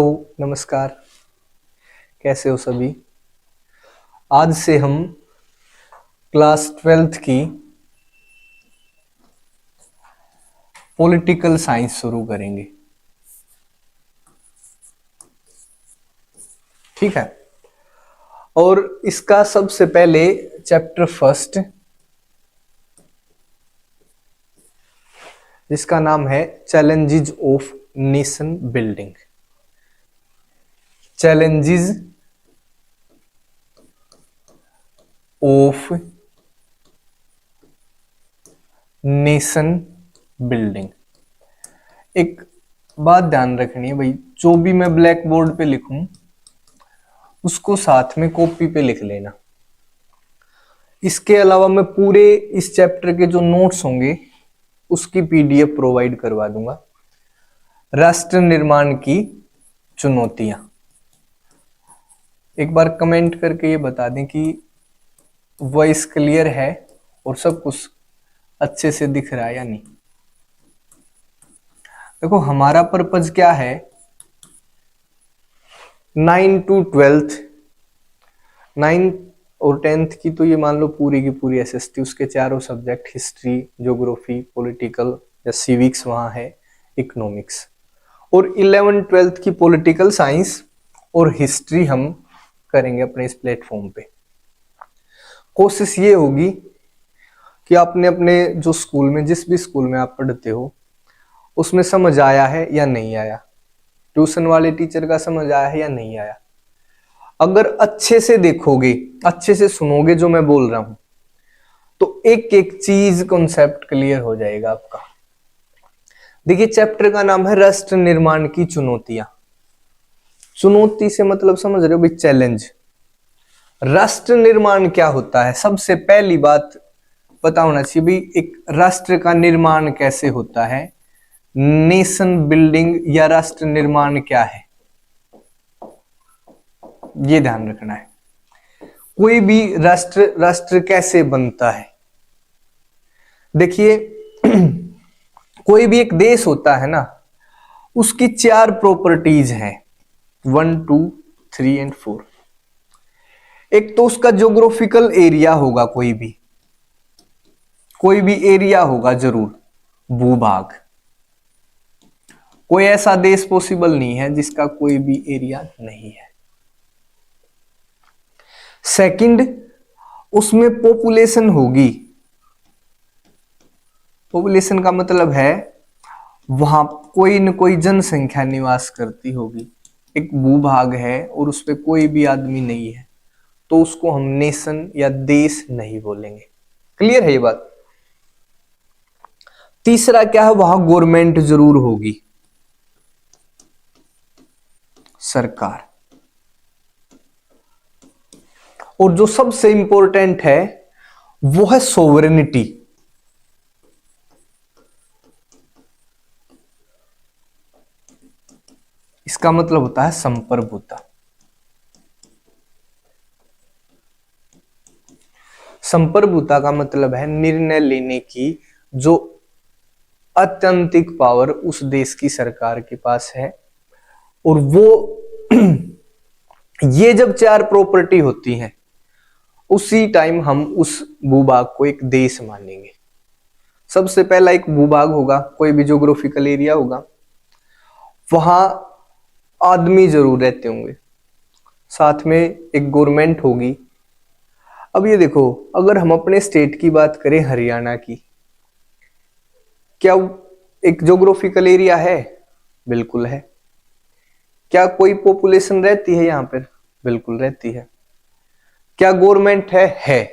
नमस्कार। कैसे हो सभी। आज से हम क्लास 12th की पॉलिटिकल साइंस शुरू करेंगे। ठीक है। और इसका सबसे पहले चैप्टर फर्स्ट, जिसका नाम है challenges of nation building. Challenges of nation building. एक बात ध्यान रखनी है भाई, जो भी मैं ब्लैक बोर्ड पे लिखूं उसको साथ में कॉपी पे लिख लेना। इसके अलावा मैं पूरे इस चैप्टर के जो नोट्स होंगे उसकी पीडीएफ प्रोवाइड करवा दूंगा। राष्ट्र निर्माण की चुनौतियां। एक बार कमेंट करके ये बता दें कि वॉइस क्लियर है और सब कुछ अच्छे से दिख रहा है या नहीं। देखो, हमारा पर्पज क्या है, 9 to 12th, 9 और 10th की तो ये मान लो पूरी की पूरी एसएसटी, उसके चारों सब्जेक्ट हिस्ट्री, ज्योग्राफी, पॉलिटिकल या सिविक्स वहां है, इकोनॉमिक्स। और 11 12th की पॉलिटिकल साइंस और हिस्ट्री हम करेंगे अपने इस प्लेटफॉर्म पे। कोशिश ये होगी कि आपने अपने जो स्कूल में, जिस भी स्कूल में आप पढ़ते हो, उसमें समझ आया है या नहीं आया, ट्यूशन वाले टीचर का समझ आया है या नहीं आया। अगर अच्छे से देखोगे, अच्छे से सुनोगे जो मैं बोल रहा हूं, तो एक एक चीज कॉन्सेप्ट क्लियर हो जाएगा आपका। देखिए, चैप्टर का नाम है राष्ट्र निर्माण की चुनौतियां। चुनौती से मतलब समझ रहे हो भाई, चैलेंज। राष्ट्र निर्माण क्या होता है, सबसे पहली बात पता होना चाहिए भाई, एक राष्ट्र का निर्माण कैसे होता है। नेशन बिल्डिंग या राष्ट्र निर्माण क्या है, ये ध्यान रखना है। कोई भी राष्ट्र कैसे बनता है। देखिए, कोई भी एक देश होता है ना, उसकी 4 प्रॉपर्टीज हैं, 1 2 3 एंड 4। एक तो उसका ज्योग्राफिकल एरिया होगा, कोई भी एरिया होगा जरूर, भूभाग। कोई ऐसा देश पॉसिबल नहीं है जिसका कोई भी एरिया नहीं है। सेकंड, उसमें पॉपुलेशन होगी। पॉपुलेशन का मतलब है वहां कोई न कोई जनसंख्या निवास करती होगी। एक भूभाग है और उस पर कोई भी आदमी नहीं है, तो उसको हम नेशन या देश नहीं बोलेंगे। क्लियर है ये बात। तीसरा क्या है, वहां गवर्नमेंट जरूर होगी, सरकार। और जो सबसे इंपॉर्टेंट है वो है सोवरेनिटी। इसका मतलब होता है संप्रभुता। संप्रभुता का मतलब है निर्णय लेने की जो अत्यंतिक पावर उस देश की सरकार के पास है। और वो ये जब 4 प्रॉपर्टी होती हैं, उसी टाइम हम उस भूभाग को एक देश मानेंगे। सबसे पहला एक भूभाग होगा, कोई भी ज्योग्राफिकल एरिया होगा, वहां आदमी जरूर रहते होंगे, साथ में एक गवर्नमेंट होगी। अब ये देखो, अगर हम अपने स्टेट की बात करें, हरियाणा की, क्या एक ज्योग्राफिकल एरिया है? बिल्कुल है। क्या कोई पॉपुलेशन रहती है यहां पर? बिल्कुल रहती है। क्या गवर्नमेंट है? है।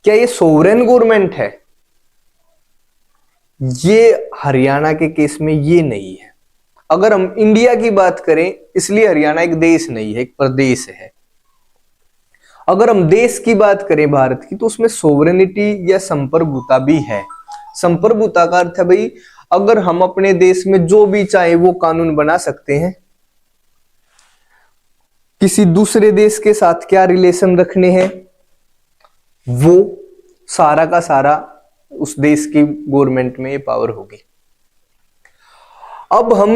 क्या ये सोवरेन गवर्नमेंट है? ये हरियाणा के केस में ये नहीं है। अगर हम इंडिया की बात करें, इसलिए हरियाणा एक देश नहीं है, एक प्रदेश है। अगर हम देश की बात करें भारत की, तो उसमें सोवरेनिटी या संप्रभुता भी है। संप्रभुता का अर्थ है भाई, अगर हम अपने देश में जो भी चाहे वो कानून बना सकते हैं। किसी दूसरे देश के साथ क्या रिलेशन रखने हैं, वो सारा का सारा उस देश की गवर्नमेंट में ये पावर होगी। अब हम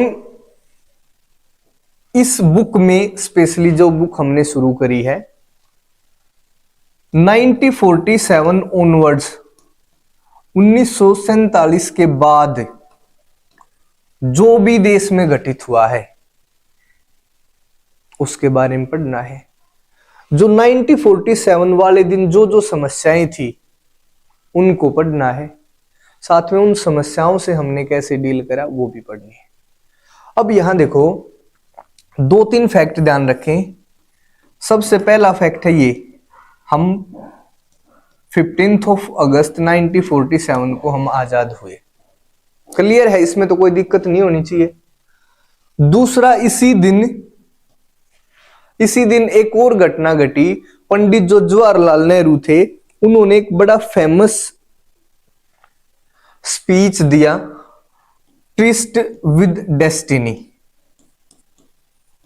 इस बुक में स्पेशली जो बुक हमने शुरू करी है 1947 ऑनवर्ड्स, 1947 के बाद जो भी देश में घटित हुआ है उसके बारे में पढ़ना है। जो 1947 वाले दिन जो जो समस्याएं थी उनको पढ़ना है, साथ में उन समस्याओं से हमने कैसे डील करा वो भी पढ़नी है। अब यहां देखो 2-3 फैक्ट ध्यान रखें। सबसे पहला फैक्ट है ये, हम 15 अगस्त 1947 को हम आजाद हुए। क्लियर है, इसमें तो कोई दिक्कत नहीं होनी चाहिए। दूसरा, इसी दिन एक और घटना घटी। पंडित जो जवाहरलाल नेहरू थे उन्होंने एक बड़ा फेमस स्पीच दिया, ट्रिस्ट विद डेस्टिनी।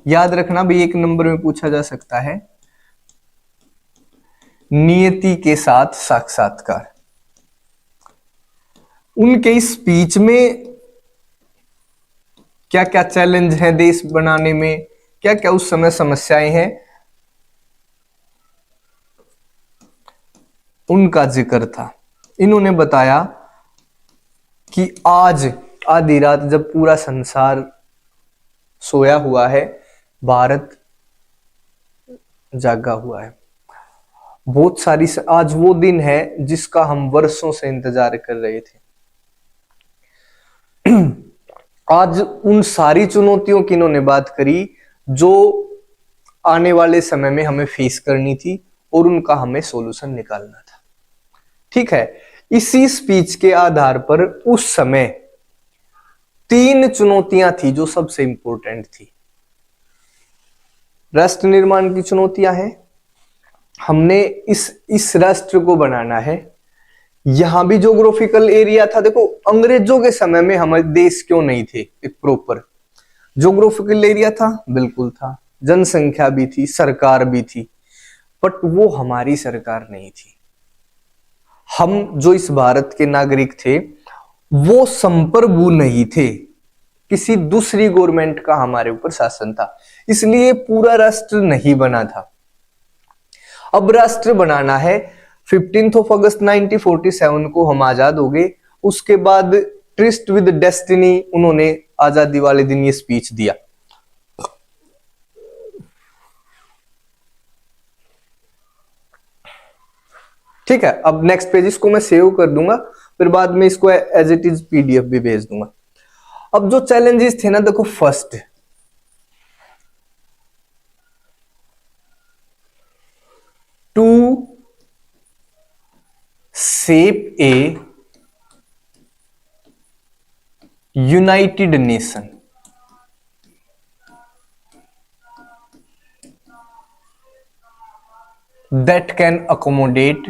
याद रखना भाई, 1 नंबर में पूछा जा सकता है, नियति के साथ साक्षात्कार। उनके इस स्पीच में क्या क्या चैलेंज है देश बनाने में, क्या क्या उस समय समस्याएं हैं, उनका जिक्र था। इन्होंने बताया कि आज आधी रात जब पूरा संसार सोया हुआ है, भारत जागा हुआ है। बहुत सारी आज वो दिन है जिसका हम वर्षों से इंतजार कर रहे थे। आज उन सारी चुनौतियों की इन्होंने बात करी जो आने वाले समय में हमें फेस करनी थी और उनका हमें सॉल्यूशन निकालना था। ठीक है, इसी स्पीच के आधार पर उस समय 3 चुनौतियां थी जो सबसे इंपॉर्टेंट थी। राष्ट्र निर्माण की चुनौतियां हैं, हमने इस राष्ट्र को बनाना है। यहां भी ज्योग्राफिकल एरिया था। देखो अंग्रेजों के समय में हमारे देश क्यों नहीं थे एक प्रॉपर ज्योग्राफिकल एरिया था, बिल्कुल था, जनसंख्या भी थी, सरकार भी थी, बट वो हमारी सरकार नहीं थी। हम जो इस भारत के नागरिक थे वो संप्रभु नहीं थे, किसी दूसरी गवर्नमेंट का हमारे ऊपर शासन था, इसलिए पूरा राष्ट्र नहीं बना था। अब राष्ट्र बनाना है। 15 अगस्त 1947 को हम आजाद हो गए। उसके बाद ट्रिस्ट विद डेस्टिनी, उन्होंने आजादी वाले दिन ये स्पीच दिया। ठीक है, अब नेक्स्ट पेज इसको मैं सेव कर दूंगा, फिर बाद में इसको एज इट इज पीडीएफ भी भेज दूंगा। अब जो चैलेंजेस थे ना, देखो first, to shape a united nation. That can accommodate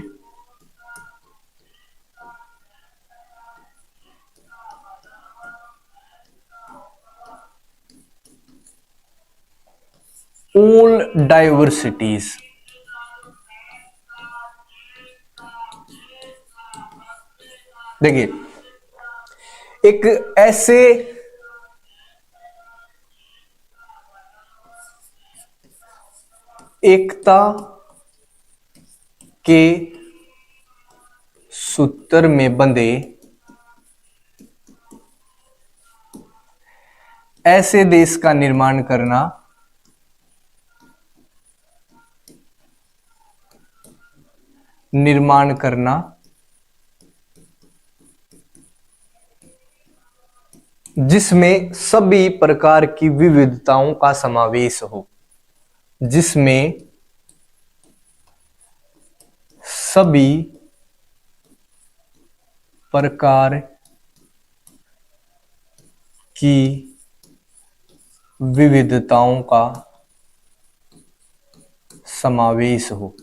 all diversities. देखिए, एक ऐसे एकता के सूत्र में बंधे ऐसे देश का निर्माण करना जिसमें सभी प्रकार की विविधताओं का समावेश हो, जिसमें सभी प्रकार की विविधताओं का समावेश हो।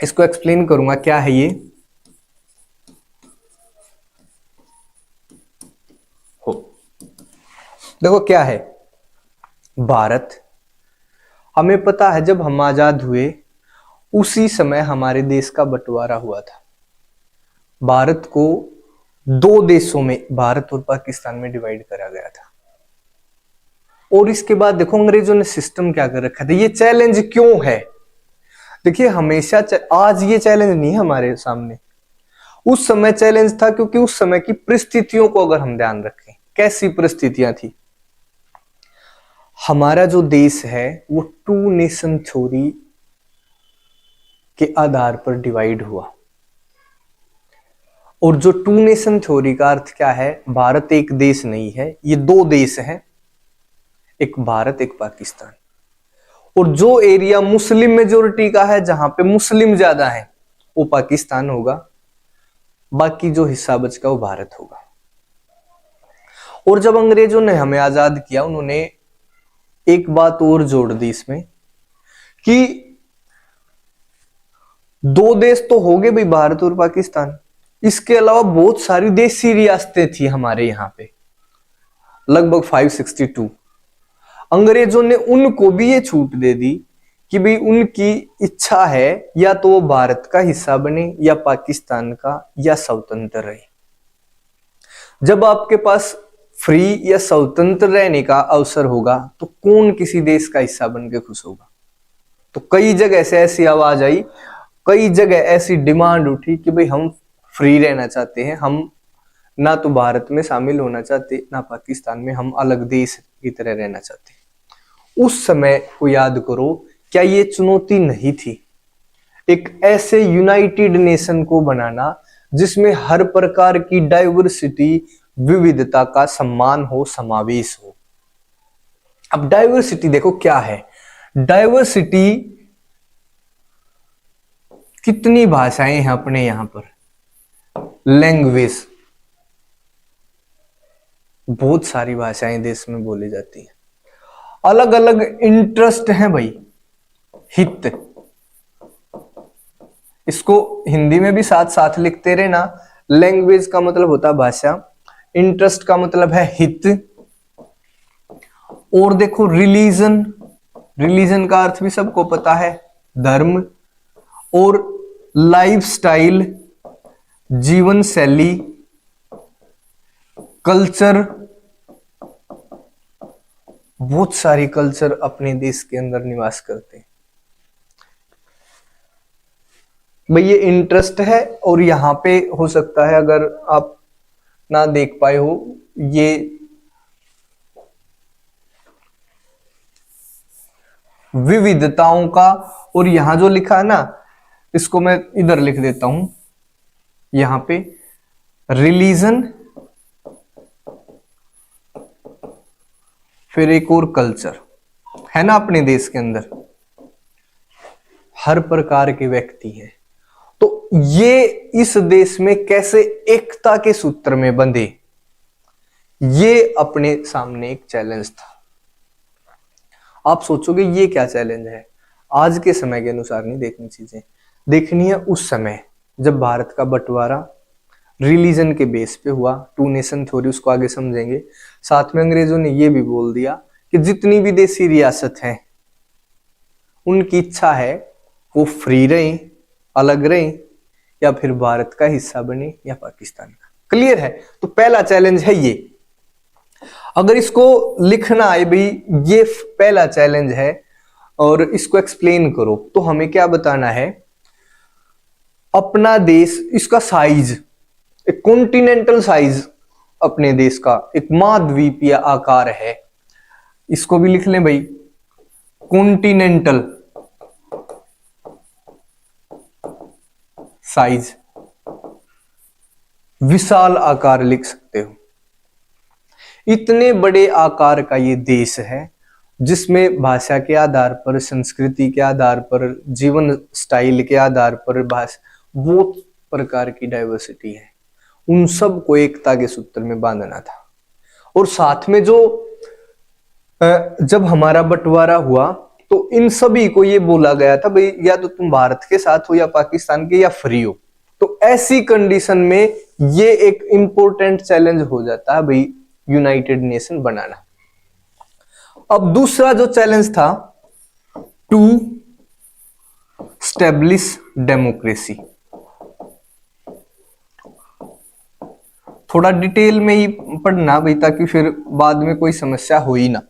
इसको एक्सप्लेन करूंगा क्या है ये। हो देखो क्या है भारत। हमें पता है जब हम आजाद हुए उसी समय हमारे देश का बंटवारा हुआ था। भारत को दो देशों में, भारत और पाकिस्तान में डिवाइड करा गया था। और इसके बाद देखो अंग्रेजों ने सिस्टम क्या कर रखा था, ये चैलेंज क्यों है। देखिए हमेशा आज ये चैलेंज नहीं है हमारे सामने, उस समय चैलेंज था, क्योंकि उस समय की परिस्थितियों को अगर हम ध्यान रखें, कैसी परिस्थितियां थी। हमारा जो देश है वो टू नेशन थ्योरी के आधार पर डिवाइड हुआ। और जो टू नेशन थ्योरी का अर्थ क्या है, भारत एक देश नहीं है, ये दो देश हैं, एक भारत एक पाकिस्तान। और जो एरिया मुस्लिम मेजोरिटी का है, जहां पे मुस्लिम ज्यादा है, वो पाकिस्तान होगा, बाकी जो हिस्सा बचका वो भारत होगा। और जब अंग्रेजों ने हमें आजाद किया, उन्होंने एक बात और जोड़ दी इसमें कि दो देश तो हो गए भाई, भारत और पाकिस्तान, इसके अलावा बहुत सारी देसी रियासतें थी हमारे यहां पे, लगभग 562। अंग्रेजों ने उनको भी ये छूट दे दी कि भाई उनकी इच्छा है या तो वो भारत का हिस्सा बने या पाकिस्तान का, या स्वतंत्र रहे। जब आपके पास फ्री या स्वतंत्र रहने का अवसर होगा तो कौन किसी देश का हिस्सा बन के खुश होगा। तो कई जगह से ऐसी आवाज आई, कई जगह ऐसी डिमांड उठी कि भाई हम फ्री रहना चाहते हैं, हम ना तो भारत में शामिल होना चाहते ना पाकिस्तान में, हम अलग देश की तरह रहना चाहते हैं। उस समय को याद करो, क्या ये चुनौती नहीं थी एक ऐसे यूनाइटेड नेशन को बनाना जिसमें हर प्रकार की डाइवर्सिटी, विविधता का सम्मान हो, समावेश हो। अब डाइवर्सिटी देखो क्या है, डाइवर्सिटी कितनी भाषाएं हैं अपने यहां पर, लैंग्वेज, बहुत सारी भाषाएं देश में बोली जाती हैं, अलग अलग इंटरेस्ट हैं भाई, हित, इसको हिंदी में भी साथ साथ लिखते रहे ना। लैंग्वेज का मतलब होता है भाषा, इंटरेस्ट का मतलब है हित, और देखो रिलीजन, रिलीजन का अर्थ भी सबको पता है, धर्म, और लाइफस्टाइल, जीवन शैली, कल्चर, बहुत सारी कल्चर अपने देश के अंदर निवास करते हैं भाई। ये इंटरेस्ट है, और यहां पे हो सकता है अगर आप ना देख पाए हो, ये विविधताओं का, और यहां जो लिखा है ना, इसको मैं इधर लिख देता हूं, यहां पे रिलीजन, फिर एक और कल्चर है ना अपने देश के अंदर, हर प्रकार के व्यक्ति हैं। तो ये इस देश में कैसे एकता के सूत्र में बंधे, ये अपने सामने एक चैलेंज था। आप सोचोगे ये क्या चैलेंज है, आज के समय के अनुसार नहीं देखनी चीजें, देखनी है उस समय जब भारत का बंटवारा रिलीजन के बेस पे हुआ, टू नेशन थ्योरी, उसको आगे समझेंगे। साथ में अंग्रेजों ने यह भी बोल दिया कि जितनी विदेशी रियासत हैं उनकी इच्छा है वो फ्री रहें, अलग रहें, या फिर भारत का हिस्सा बने या पाकिस्तान का। क्लियर है। तो पहला चैलेंज है ये, अगर इसको लिखना है भाई ये पहला चैलेंज है और इसको एक्सप्लेन करो, तो हमें क्या बताना है, अपना देश, इसका साइज, एक कॉन्टिनेंटल साइज अपने देश का, एक महाद्वीपीय आकार है, इसको भी लिख लें भाई, कॉन्टिनेंटल साइज, विशाल आकार लिख सकते हो। इतने बड़े आकार का ये देश है जिसमें भाषा के आधार पर, संस्कृति के आधार पर, जीवन स्टाइल के आधार पर बहुत प्रकार की डाइवर्सिटी है, उन सब को एकता के सूत्र में बांधना था। और साथ में जो जब हमारा बंटवारा हुआ तो इन सभी को ये बोला गया था भाई या तो तुम भारत के साथ हो या पाकिस्तान के, या फ्री हो। तो ऐसी कंडीशन में ये एक इंपॉर्टेंट चैलेंज हो जाता है भाई यूनाइटेड नेशन बनाना। अब दूसरा जो चैलेंज था, टू स्टैब्लिश डेमोक्रेसी। थोड़ा डिटेल में ही पढ़ना भाई, ताकि फिर बाद में कोई समस्या हो ही ना।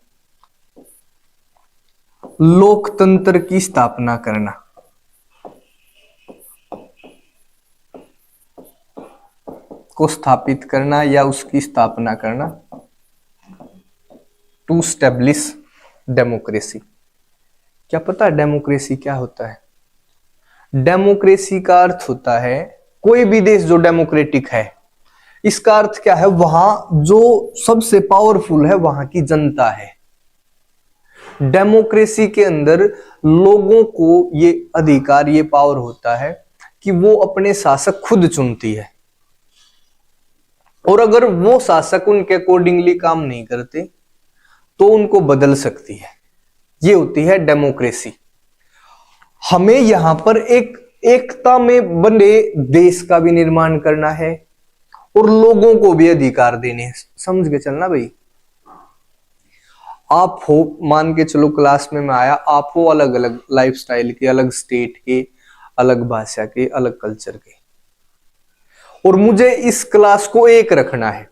लोकतंत्र की स्थापना करना, को स्थापित करना या उसकी स्थापना करना, टू स्टेब्लिश डेमोक्रेसी। क्या पता है डेमोक्रेसी क्या होता है? डेमोक्रेसी का अर्थ होता है कोई भी देश जो डेमोक्रेटिक है, इसका अर्थ क्या है? वहां जो सबसे पावरफुल है वहां की जनता है। डेमोक्रेसी के अंदर लोगों को ये अधिकार, ये पावर होता है कि वो अपने शासक खुद चुनती है, और अगर वो शासक उनके अकॉर्डिंगली काम नहीं करते तो उनको बदल सकती है। ये होती है डेमोक्रेसी। हमें यहां पर एक एकता में बने देश का भी निर्माण करना है और लोगों को भी अधिकार देने हैं। समझ के चलना भाई। आप हो, मान के चलो क्लास में मैं आया, आप हो अलग अलग लाइफस्टाइल के, अलग स्टेट के, अलग भाषा के, अलग कल्चर के, और मुझे इस क्लास को एक रखना है।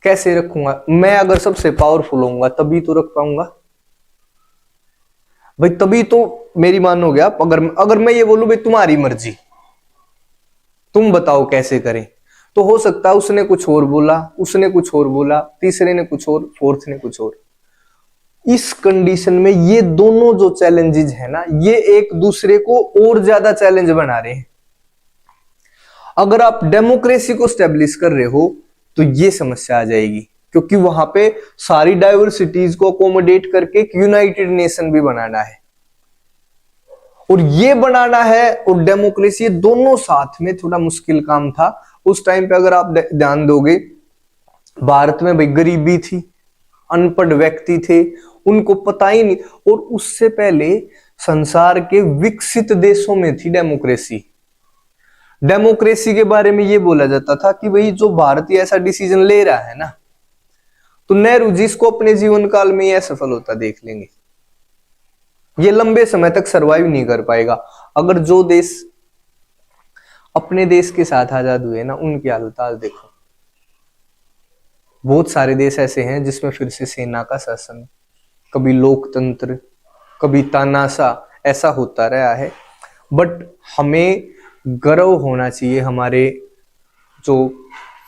कैसे रखूंगा? मैं अगर सबसे पावरफुल होऊंगा तभी तो रख पाऊंगा भाई, तभी तो मेरी मानोगे आप। अगर मैं ये बोलूं भाई तुम्हारी मर्जी, तुम बताओ कैसे करें, तो हो सकता है उसने कुछ और बोला, उसने कुछ और बोला, तीसरे ने कुछ और, फोर्थ ने कुछ और। इस कंडीशन में ये दोनों जो चैलेंजेस है ना, ये एक दूसरे को और ज्यादा चैलेंज बना रहे हैं। अगर आप डेमोक्रेसी को स्टेब्लिश कर रहे हो तो ये समस्या आ जाएगी, क्योंकि वहां पे सारी डाइवर्सिटीज को अकोमोडेट करके एक यूनाइटेड नेशन भी बनाना है, और ये बनाना है और डेमोक्रेसी, ये दोनों साथ में थोड़ा मुश्किल काम था उस टाइम पे। अगर आप ध्यान दोगे, भारत में भाई गरीबी थी, अनपढ़ व्यक्ति थे, उनको पता ही नहीं। और उससे पहले संसार के विकसित देशों में थी डेमोक्रेसी। डेमोक्रेसी के बारे में ये बोला जाता था कि भाई जो भारतीय ऐसा डिसीजन ले रहा है ना, तो नेहरू जी इसको अपने जीवन काल में यह सफल होता देख लेंगे, ये लंबे समय तक सरवाइव नहीं कर पाएगा। अगर जो देश अपने देश के साथ आजाद हुए ना, उनकी हालत आज देखो। बहुत सारे देश ऐसे हैं जिसमें फिर से सेना का शासन, कभी लोकतंत्र, कभी तानाशाह, ऐसा होता रहा है। बट हमें गर्व होना चाहिए, हमारे जो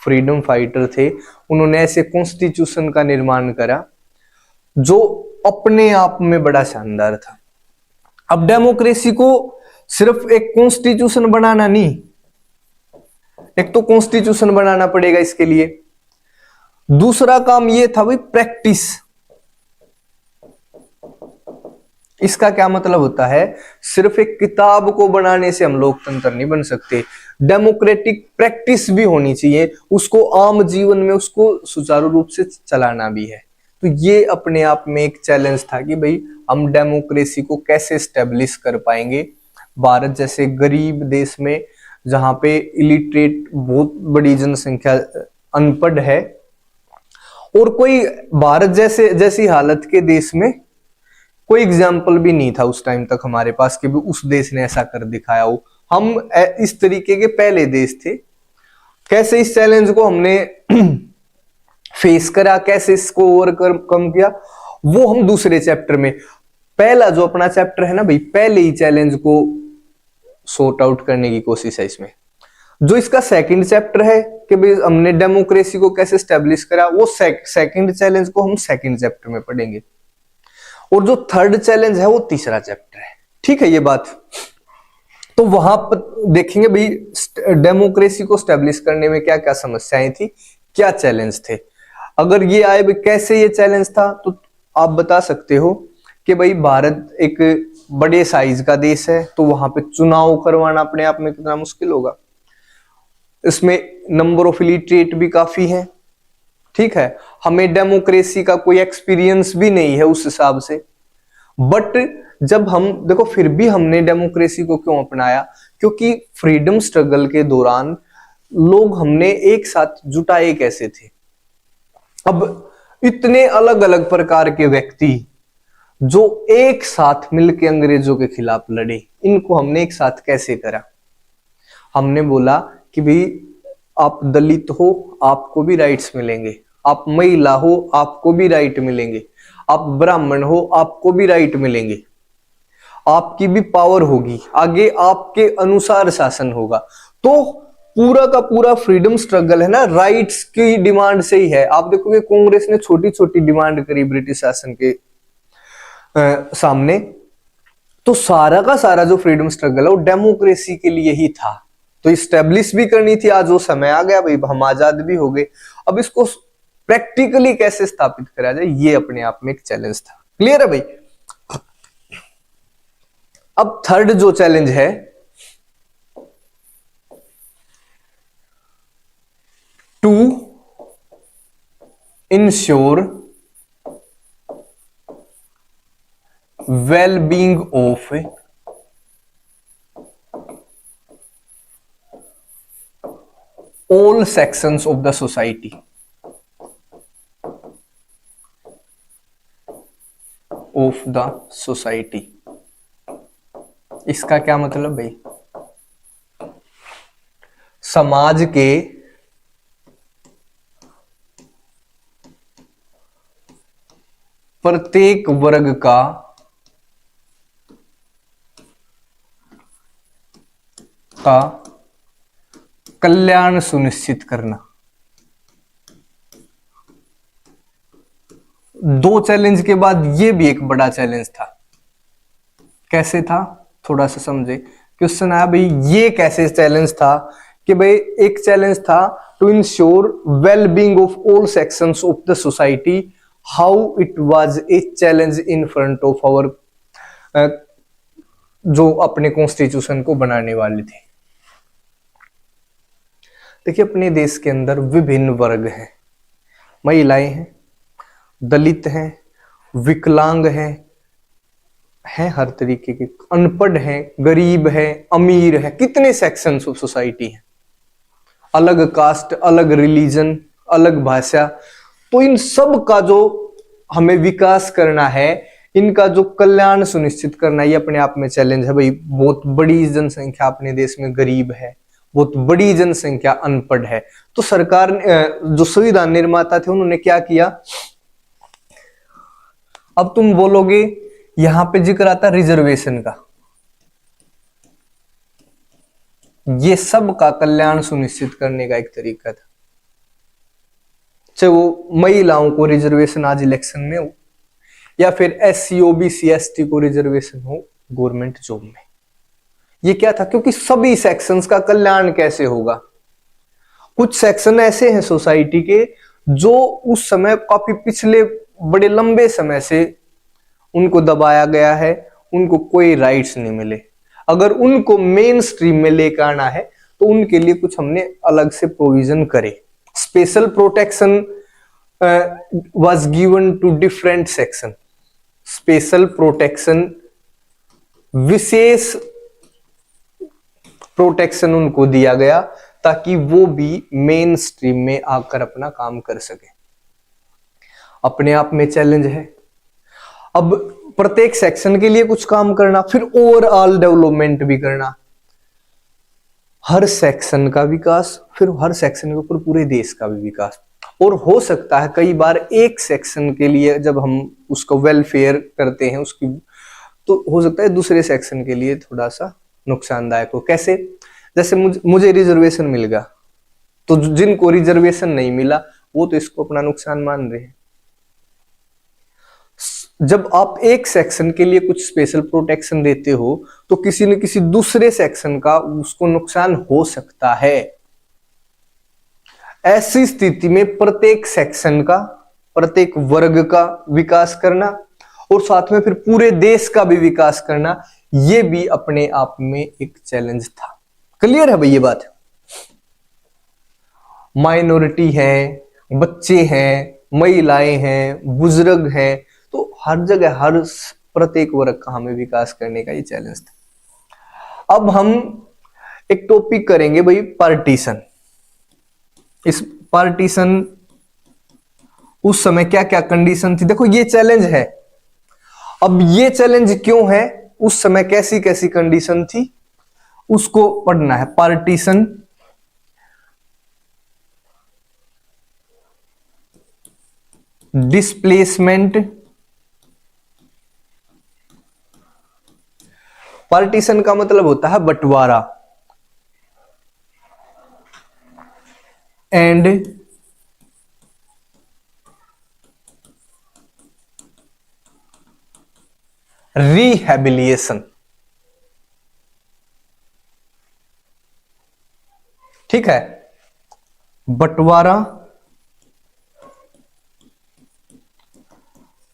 फ्रीडम फाइटर थे उन्होंने ऐसे कॉन्स्टिट्यूशन का निर्माण करा जो अपने आप में बड़ा शानदार था। अब डेमोक्रेसी को सिर्फ एक कॉन्स्टिट्यूशन बनाना नहीं, एक तो कॉन्स्टिट्यूशन बनाना पड़ेगा इसके लिए, दूसरा काम ये था भाई प्रैक्टिस। इसका क्या मतलब होता है? सिर्फ एक किताब को बनाने से हम लोकतंत्र नहीं बन सकते, डेमोक्रेटिक प्रैक्टिस भी होनी चाहिए, उसको आम जीवन में उसको सुचारू रूप से चलाना भी है। तो ये अपने आप में एक चैलेंज था कि भाई हम डेमोक्रेसी को कैसे स्टेब्लिश कर पाएंगे भारत जैसे गरीब देश में, जहां पे इलिटरेट बहुत बड़ी जनसंख्या अनपढ़ है, और कोई भारत जैसी हालत के देश में कोई एग्जाम्पल भी नहीं था उस टाइम तक हमारे पास कि उस देश ने ऐसा कर दिखाया हो। हम इस तरीके के पहले देश थे। कैसे इस चैलेंज को हमने फेस करा, कैसे इसको ओवरकम किया, वो हम दूसरे चैप्टर में, पहला जो अपना चैप्टर है ना भाई, पहले ही चैलेंज को सॉर्ट आउट करने की कोशिश है इसमें। जो इसका सेकंड चैप्टर है कि भाई हमने डेमोक्रेसी को कैसे स्टैब्लिश करा, वो सेकंड चैलेंज को हम सेकंड चैप्टर में पढ़ेंगे, और जो थर्ड चैलेंज है वो तीसरा चैप्टर है। ठीक है ये बात? तो वहां पर देखेंगे भाई डेमोक्रेसी को स्टैब्लिश करने में क्या क्या समस्याएं थी, क्या चैलेंज थे। अगर ये आए भाई कैसे ये चैलेंज था, तो आप बता सकते हो कि भाई भारत एक बड़े साइज का देश है, तो वहां पे चुनाव करवाना अपने आप में कितना मुश्किल होगा। इसमें नंबर ऑफ इलिटरेट भी काफी है। ठीक है, हमें डेमोक्रेसी का कोई एक्सपीरियंस भी नहीं है उस हिसाब से। बट जब हम देखो, फिर भी हमने डेमोक्रेसी को क्यों अपनाया? क्योंकि फ्रीडम स्ट्रगल के दौरान लोग हमने एक साथ जुटाए कैसे थे। अब इतने अलग अलग प्रकार के व्यक्ति जो एक साथ मिलकर अंग्रेजों के खिलाफ लड़े, इनको हमने एक साथ कैसे करा? हमने बोला कि भाई आप दलित हो आपको भी राइट्स मिलेंगे, आप महिला हो आपको भी राइट मिलेंगे, आप ब्राह्मण हो आपको भी राइट मिलेंगे, आपकी भी पावर होगी, आगे आपके अनुसार शासन होगा। तो पूरा का पूरा फ्रीडम स्ट्रगल है ना राइट्स की डिमांड से ही है। आप देखोगे कांग्रेस ने छोटी छोटी डिमांड करी ब्रिटिश शासन के सामने, तो सारा का सारा जो फ्रीडम स्ट्रगल है वो डेमोक्रेसी के लिए ही था। तो इस्टेब्लिश भी करनी थी, आज वो समय आ गया भाई, हम आजाद भी हो गए। अब इसको प्रैक्टिकली कैसे स्थापित करा जाए, ये अपने आप में एक चैलेंज था। क्लियर है भाई। अब थर्ड जो चैलेंज है, to ensure well-being of all sections of the society, of the society। इसका क्या मतलब भाई, समाज के प्रत्येक वर्ग का कल्याण सुनिश्चित करना। दो चैलेंज के बाद ये भी एक बड़ा चैलेंज था। कैसे था, थोड़ा सा समझे। क्वेश्चन आया भाई ये कैसे चैलेंज था, कि भाई एक चैलेंज था to ensure wellbeing of all sections of the society, how it was a challenge in front of our, जो अपने कॉन्स्टिट्यूशन को बनाने वाले थे। देखिए अपने देश के अंदर विभिन्न वर्ग हैं, महिलाएं हैं, दलित हैं, विकलांग हैं हर तरीके के, अनपढ़ हैं, गरीब हैं, अमीर हैं, कितने सेक्शंस ऑफ सोसाइटी हैं, अलग कास्ट, अलग रिलीजन, अलग भाषा। तो इन सब का जो हमें विकास करना है, इनका जो कल्याण सुनिश्चित करना, ये अपने आप में चैलेंज है भाई। बहुत बड़ी जनसंख्या अपने देश में गरीब है, बहुत बड़ी जनसंख्या अनपढ़ है। तो सरकार जो संविधान निर्माता थे उन्होंने क्या किया, अब तुम बोलोगे यहां पे जिक्र आता रिजर्वेशन का, ये सब का कल्याण सुनिश्चित करने का एक तरीका था। चाहे वो महिलाओं को रिजर्वेशन आज इलेक्शन में हो, या फिर SC OBC ST को रिजर्वेशन हो गवर्नमेंट जॉब में। ये क्या था, क्योंकि सभी सेक्शंस का कल्याण कैसे होगा। कुछ सेक्शन ऐसे हैं सोसाइटी के जो उस समय काफी पिछले बड़े लंबे समय से उनको दबाया गया है, उनको कोई राइट्स नहीं मिले। अगर उनको मेन स्ट्रीम में लेकर आना है तो उनके लिए कुछ हमने अलग से प्रोविजन करे। Special protection was given to different section, special protection, विशेष प्रोटेक्शन उनको दिया गया ताकि वो भी मेन स्ट्रीम में आकर अपना काम कर सके। अपने आप में चैलेंज है। अब प्रत्येक सेक्शन के लिए कुछ काम करना, फिर ओवरऑल डेवलपमेंट भी करना, हर सेक्शन का विकास, फिर हर सेक्शन के ऊपर पूरे देश का भी विकास। और हो सकता है कई बार एक सेक्शन के लिए जब हम उसको वेलफेयर करते हैं उसकी, तो हो सकता है दूसरे सेक्शन के लिए थोड़ा सा नुकसानदायक हो। कैसे, जैसे मुझे रिजर्वेशन मिल गया, तो जिनको रिजर्वेशन नहीं मिला वो तो इसको अपना नुकसान मान रहे हैं। जब आप एक सेक्शन के लिए कुछ स्पेशल प्रोटेक्शन देते हो तो किसी न किसी दूसरे सेक्शन का उसको नुकसान हो सकता है। ऐसी स्थिति में प्रत्येक सेक्शन का, प्रत्येक वर्ग का विकास करना और साथ में फिर पूरे देश का भी विकास करना, ये भी अपने आप में एक चैलेंज था। क्लियर है भाई ये बात। माइनॉरिटी है, बच्चे हैं, महिलाएं हैं, बुजुर्ग हैं, तो हर जगह हर प्रत्येक वर्ग का हमें विकास करने का ये चैलेंज था। अब हम एक टॉपिक करेंगे भाई पार्टीशन। इस पार्टीशन उस समय क्या क्या कंडीशन थी, देखो ये चैलेंज है। अब ये चैलेंज क्यों है, उस समय कैसी कैसी कंडीशन थी, उसको पढ़ना है। पार्टीशन डिस्प्लेसमेंट, पार्टीशन का मतलब होता है बंटवारा, एंड रिहेबिलिएशन। ठीक है, बंटवारा,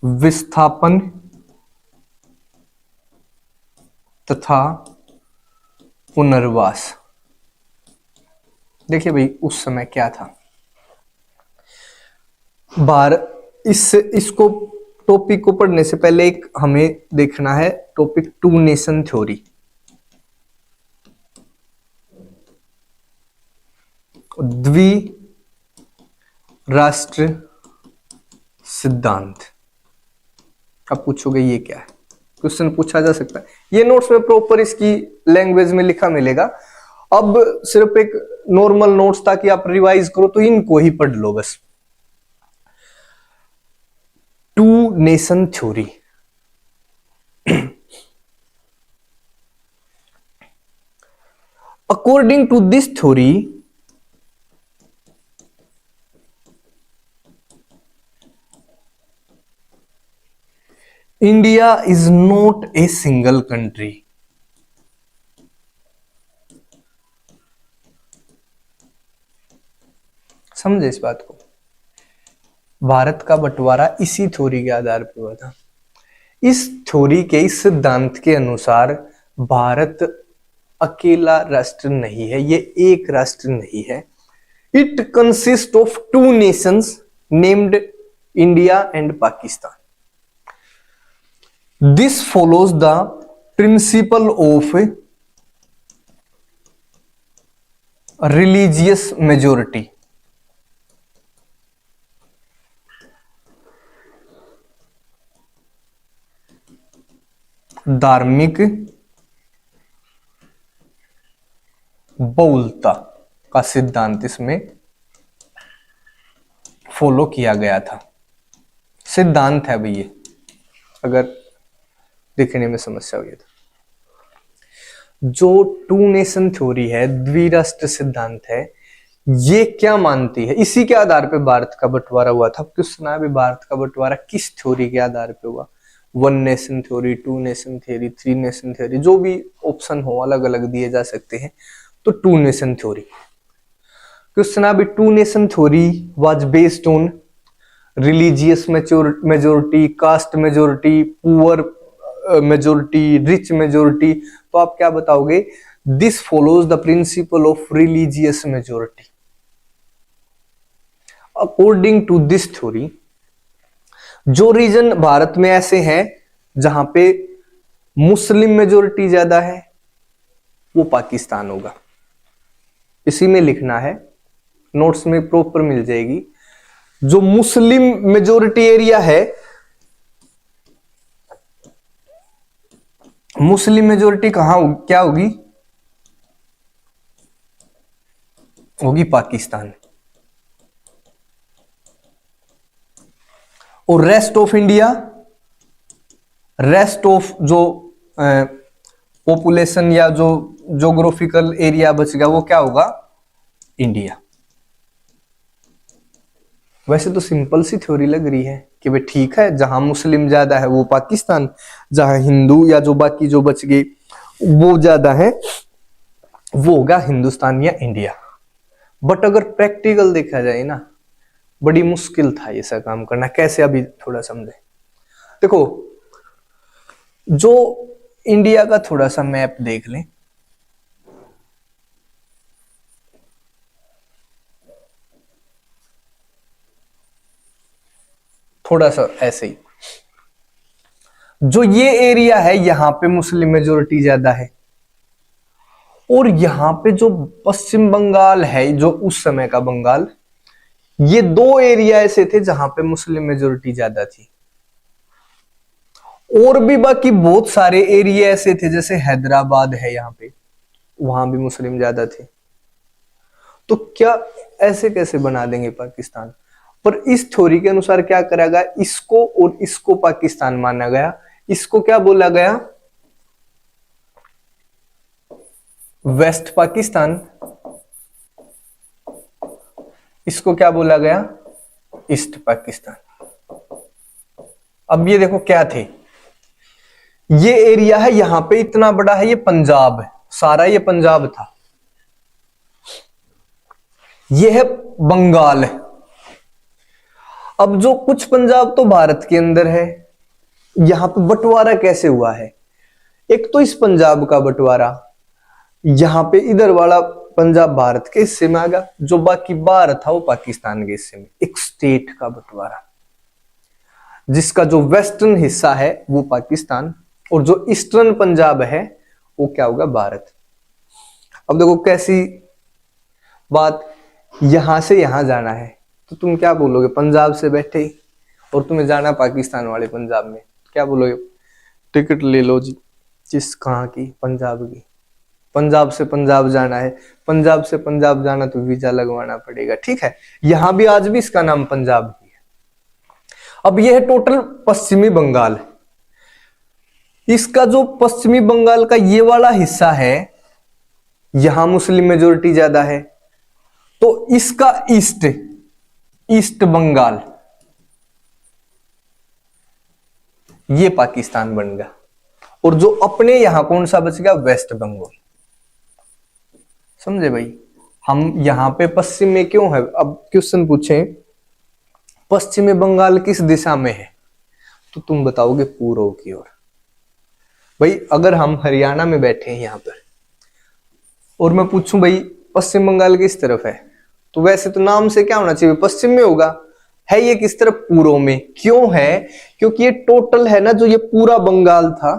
विस्थापन तथा पुनर्वास। देखिए भाई उस समय क्या था, इसको टॉपिक को पढ़ने से पहले एक हमें देखना है टॉपिक टू नेशन थ्योरी। द्वि राष्ट्र सिद्धांत। अब पूछोगे ये क्या है, क्वेश्चन पूछा जा सकता है। ये नोट्स में प्रॉपर इसकी लैंग्वेज में लिखा मिलेगा। अब सिर्फ एक नॉर्मल नोट्स ताकि आप रिवाइज करो तो इनको ही पढ़ लो बस। Two nation theory, according to this theory India is not a single country. समझे इस बात को, भारत का बंटवारा इसी थ्योरी के आधार पर हुआ था। इस थ्योरी के, इस सिद्धांत के अनुसार भारत अकेला राष्ट्र नहीं है, ये एक राष्ट्र नहीं है। It consist of two nations named India and Pakistan. This follows the principle of religious majority. धार्मिक बहुलता का सिद्धांत इसमें फॉलो किया गया था। सिद्धांत है भाई ये, अगर देखने में समस्या हुई तो। जो टू नेशन थ्योरी है, द्विराष्ट्र सिद्धांत है, ये क्या मानती है, इसी के आधार पे भारत का बंटवारा हुआ था। क्वेश्चन है भारत का बंटवारा किस थ्योरी के आधार पे हुआ। One nation theory, two nation theory, three nation theory, जो भी ऑप्शन हो अलग अलग दिए जा सकते हैं। तो टू नेशन थ्योरी क्वेश्चन है, two nation theory was based on religious majority, caste majority, poor majority, rich majority. तो आप क्या बताओगे, this follows the principle of religious majority. According to this theory, जो रीजन भारत में ऐसे हैं जहां पे मुस्लिम मेजोरिटी ज्यादा है, वो पाकिस्तान होगा। इसी में लिखना है, नोट्स में प्रॉपर मिल जाएगी। जो मुस्लिम मेजोरिटी एरिया है, मुस्लिम मेजोरिटी कहां क्या होगी, होगी पाकिस्तान। और rest of India, rest of जो पॉपुलेशन या जो ज्योग्राफिकल एरिया बच गया, वो क्या होगा, इंडिया। वैसे तो सिंपल सी थ्योरी लग रही है कि भाई ठीक है, जहां मुस्लिम ज्यादा है वो पाकिस्तान, जहां हिंदू या जो बाकी जो बच गए वो ज्यादा है वो होगा हिंदुस्तान या इंडिया। बट अगर प्रैक्टिकल देखा जाए ना, बड़ी मुश्किल था ये सब काम करना। कैसे, अभी थोड़ा समझे। देखो, जो इंडिया का थोड़ा सा मैप देख लें, थोड़ा सा ऐसे ही, जो ये एरिया है यहां पे मुस्लिम मेजोरिटी ज्यादा है, और यहां पे जो पश्चिम बंगाल है, जो उस समय का बंगाल, ये दो एरिया ऐसे थे जहां पे मुस्लिम मेजोरिटी ज्यादा थी। और भी बाकी बहुत सारे एरिया ऐसे थे, जैसे हैदराबाद है यहां पे, वहां भी मुस्लिम ज्यादा थे। तो क्या ऐसे कैसे बना देंगे पाकिस्तान। पर इस थ्योरी के अनुसार क्या करा गया, इसको और इसको पाकिस्तान माना गया। इसको क्या बोला गया, वेस्ट पाकिस्तान, इसको क्या बोला गया, ईस्ट पाकिस्तान। अब ये देखो क्या थे, ये एरिया है यहां पे इतना बड़ा है, ये पंजाब है, सारा ये पंजाब था। ये है बंगाल है। अब जो कुछ पंजाब तो भारत के अंदर है, यहां पे बंटवारा कैसे हुआ है, एक तो इस पंजाब का बंटवारा, यहां पे इधर वाला पंजाब भारत के हिस्से में आ गया, जो बाकी बाहर था वो पाकिस्तान के हिस्से में, एक स्टेट का बंटवारा, जिसका जो वेस्टर्न हिस्सा है वो पाकिस्तान और जो ईस्टर्न पंजाब है वो क्या होगा, भारत। अब देखो कैसी बात, यहां से यहां जाना है तो तुम क्या बोलोगे, पंजाब से बैठे और तुम्हें जाना पाकिस्तान वाले पंजाब में, क्या बोलोगे, टिकट ले लो जी, जिस कहां की, पंजाब की, पंजाब से पंजाब जाना है, पंजाब से पंजाब जाना तो वीजा लगवाना पड़ेगा, ठीक है। यहां भी आज भी इसका नाम पंजाब ही है। अब यह है टोटल पश्चिमी बंगाल, इसका जो पश्चिमी बंगाल का ये वाला हिस्सा है, यहां मुस्लिम मेजोरिटी ज्यादा है, तो इसका ईस्ट बंगाल, ये पाकिस्तान बन गया। और जो अपने यहां कौन सा बच गया, वेस्ट बंगाल। समझे भाई, हम यहां पे पश्चिम में क्यों है, अब क्वेश्चन पूछे पश्चिमी बंगाल किस दिशा में है, तो तुम बताओगे पूर्व की ओर। भाई अगर हम हरियाणा में बैठे हैं यहां पर और मैं पूछूं भाई पश्चिम बंगाल किस तरफ है, तो वैसे तो नाम से क्या होना चाहिए, पश्चिम में होगा, है ये किस तरफ, पूर्व में। क्यों है, क्योंकि ये टोटल है ना, जो ये पूरा बंगाल था,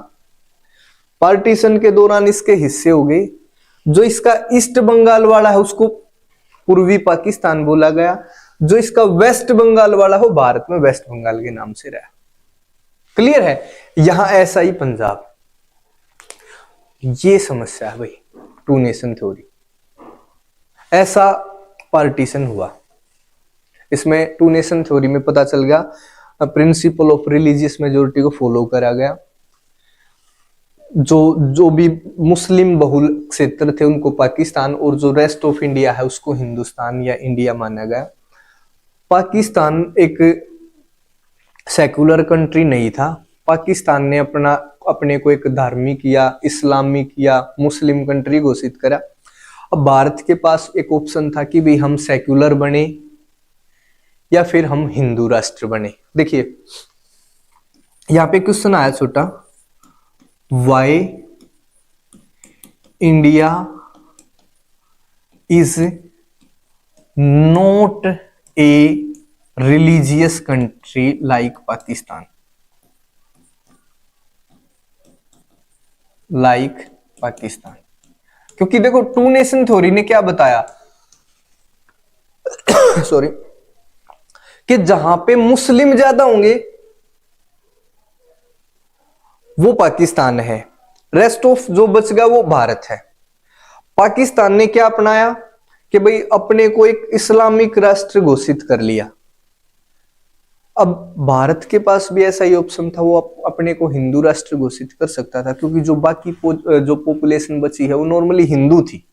पार्टीशन के दौरान इसके हिस्से हो गए। जो इसका ईस्ट बंगाल वाला है उसको पूर्वी पाकिस्तान बोला गया, जो इसका वेस्ट बंगाल वाला हो भारत में वेस्ट बंगाल के नाम से रहा। क्लियर है, यहां ऐसा ही पंजाब, ये समस्या है भाई, टू नेशन थ्योरी, ऐसा पार्टीशन हुआ। इसमें टू नेशन थ्योरी में पता चल गया प्रिंसिपल ऑफ रिलीजियस मेजोरिटी को फॉलो करा गया, जो भी मुस्लिम बहुल क्षेत्र थे उनको पाकिस्तान और जो रेस्ट ऑफ इंडिया है उसको हिंदुस्तान या इंडिया माना गया। पाकिस्तान एक सेकुलर कंट्री नहीं था, पाकिस्तान ने अपने को एक धार्मिक या इस्लामिक या मुस्लिम कंट्री घोषित करा। अब भारत के पास एक ऑप्शन था कि भाई हम सेक्युलर बने या फिर हम हिंदू राष्ट्र बने। देखिए यहां पे क्वेश्चन आया छोटा, why India is not a religious country like Pakistan, क्योंकि देखो टू नेशन थ्योरी ने क्या बताया सॉरी, कि जहां पे मुस्लिम ज्यादा होंगे वो पाकिस्तान है, रेस्ट ऑफ जो बच गया वो भारत है। पाकिस्तान ने क्या अपनाया कि भाई अपने को एक इस्लामिक राष्ट्र घोषित कर लिया। अब भारत के पास भी ऐसा ही ऑप्शन था, वो अपने को हिंदू राष्ट्र घोषित कर सकता था, क्योंकि जो बाकी जो पॉपुलेशन बची है वो नॉर्मली हिंदू थी।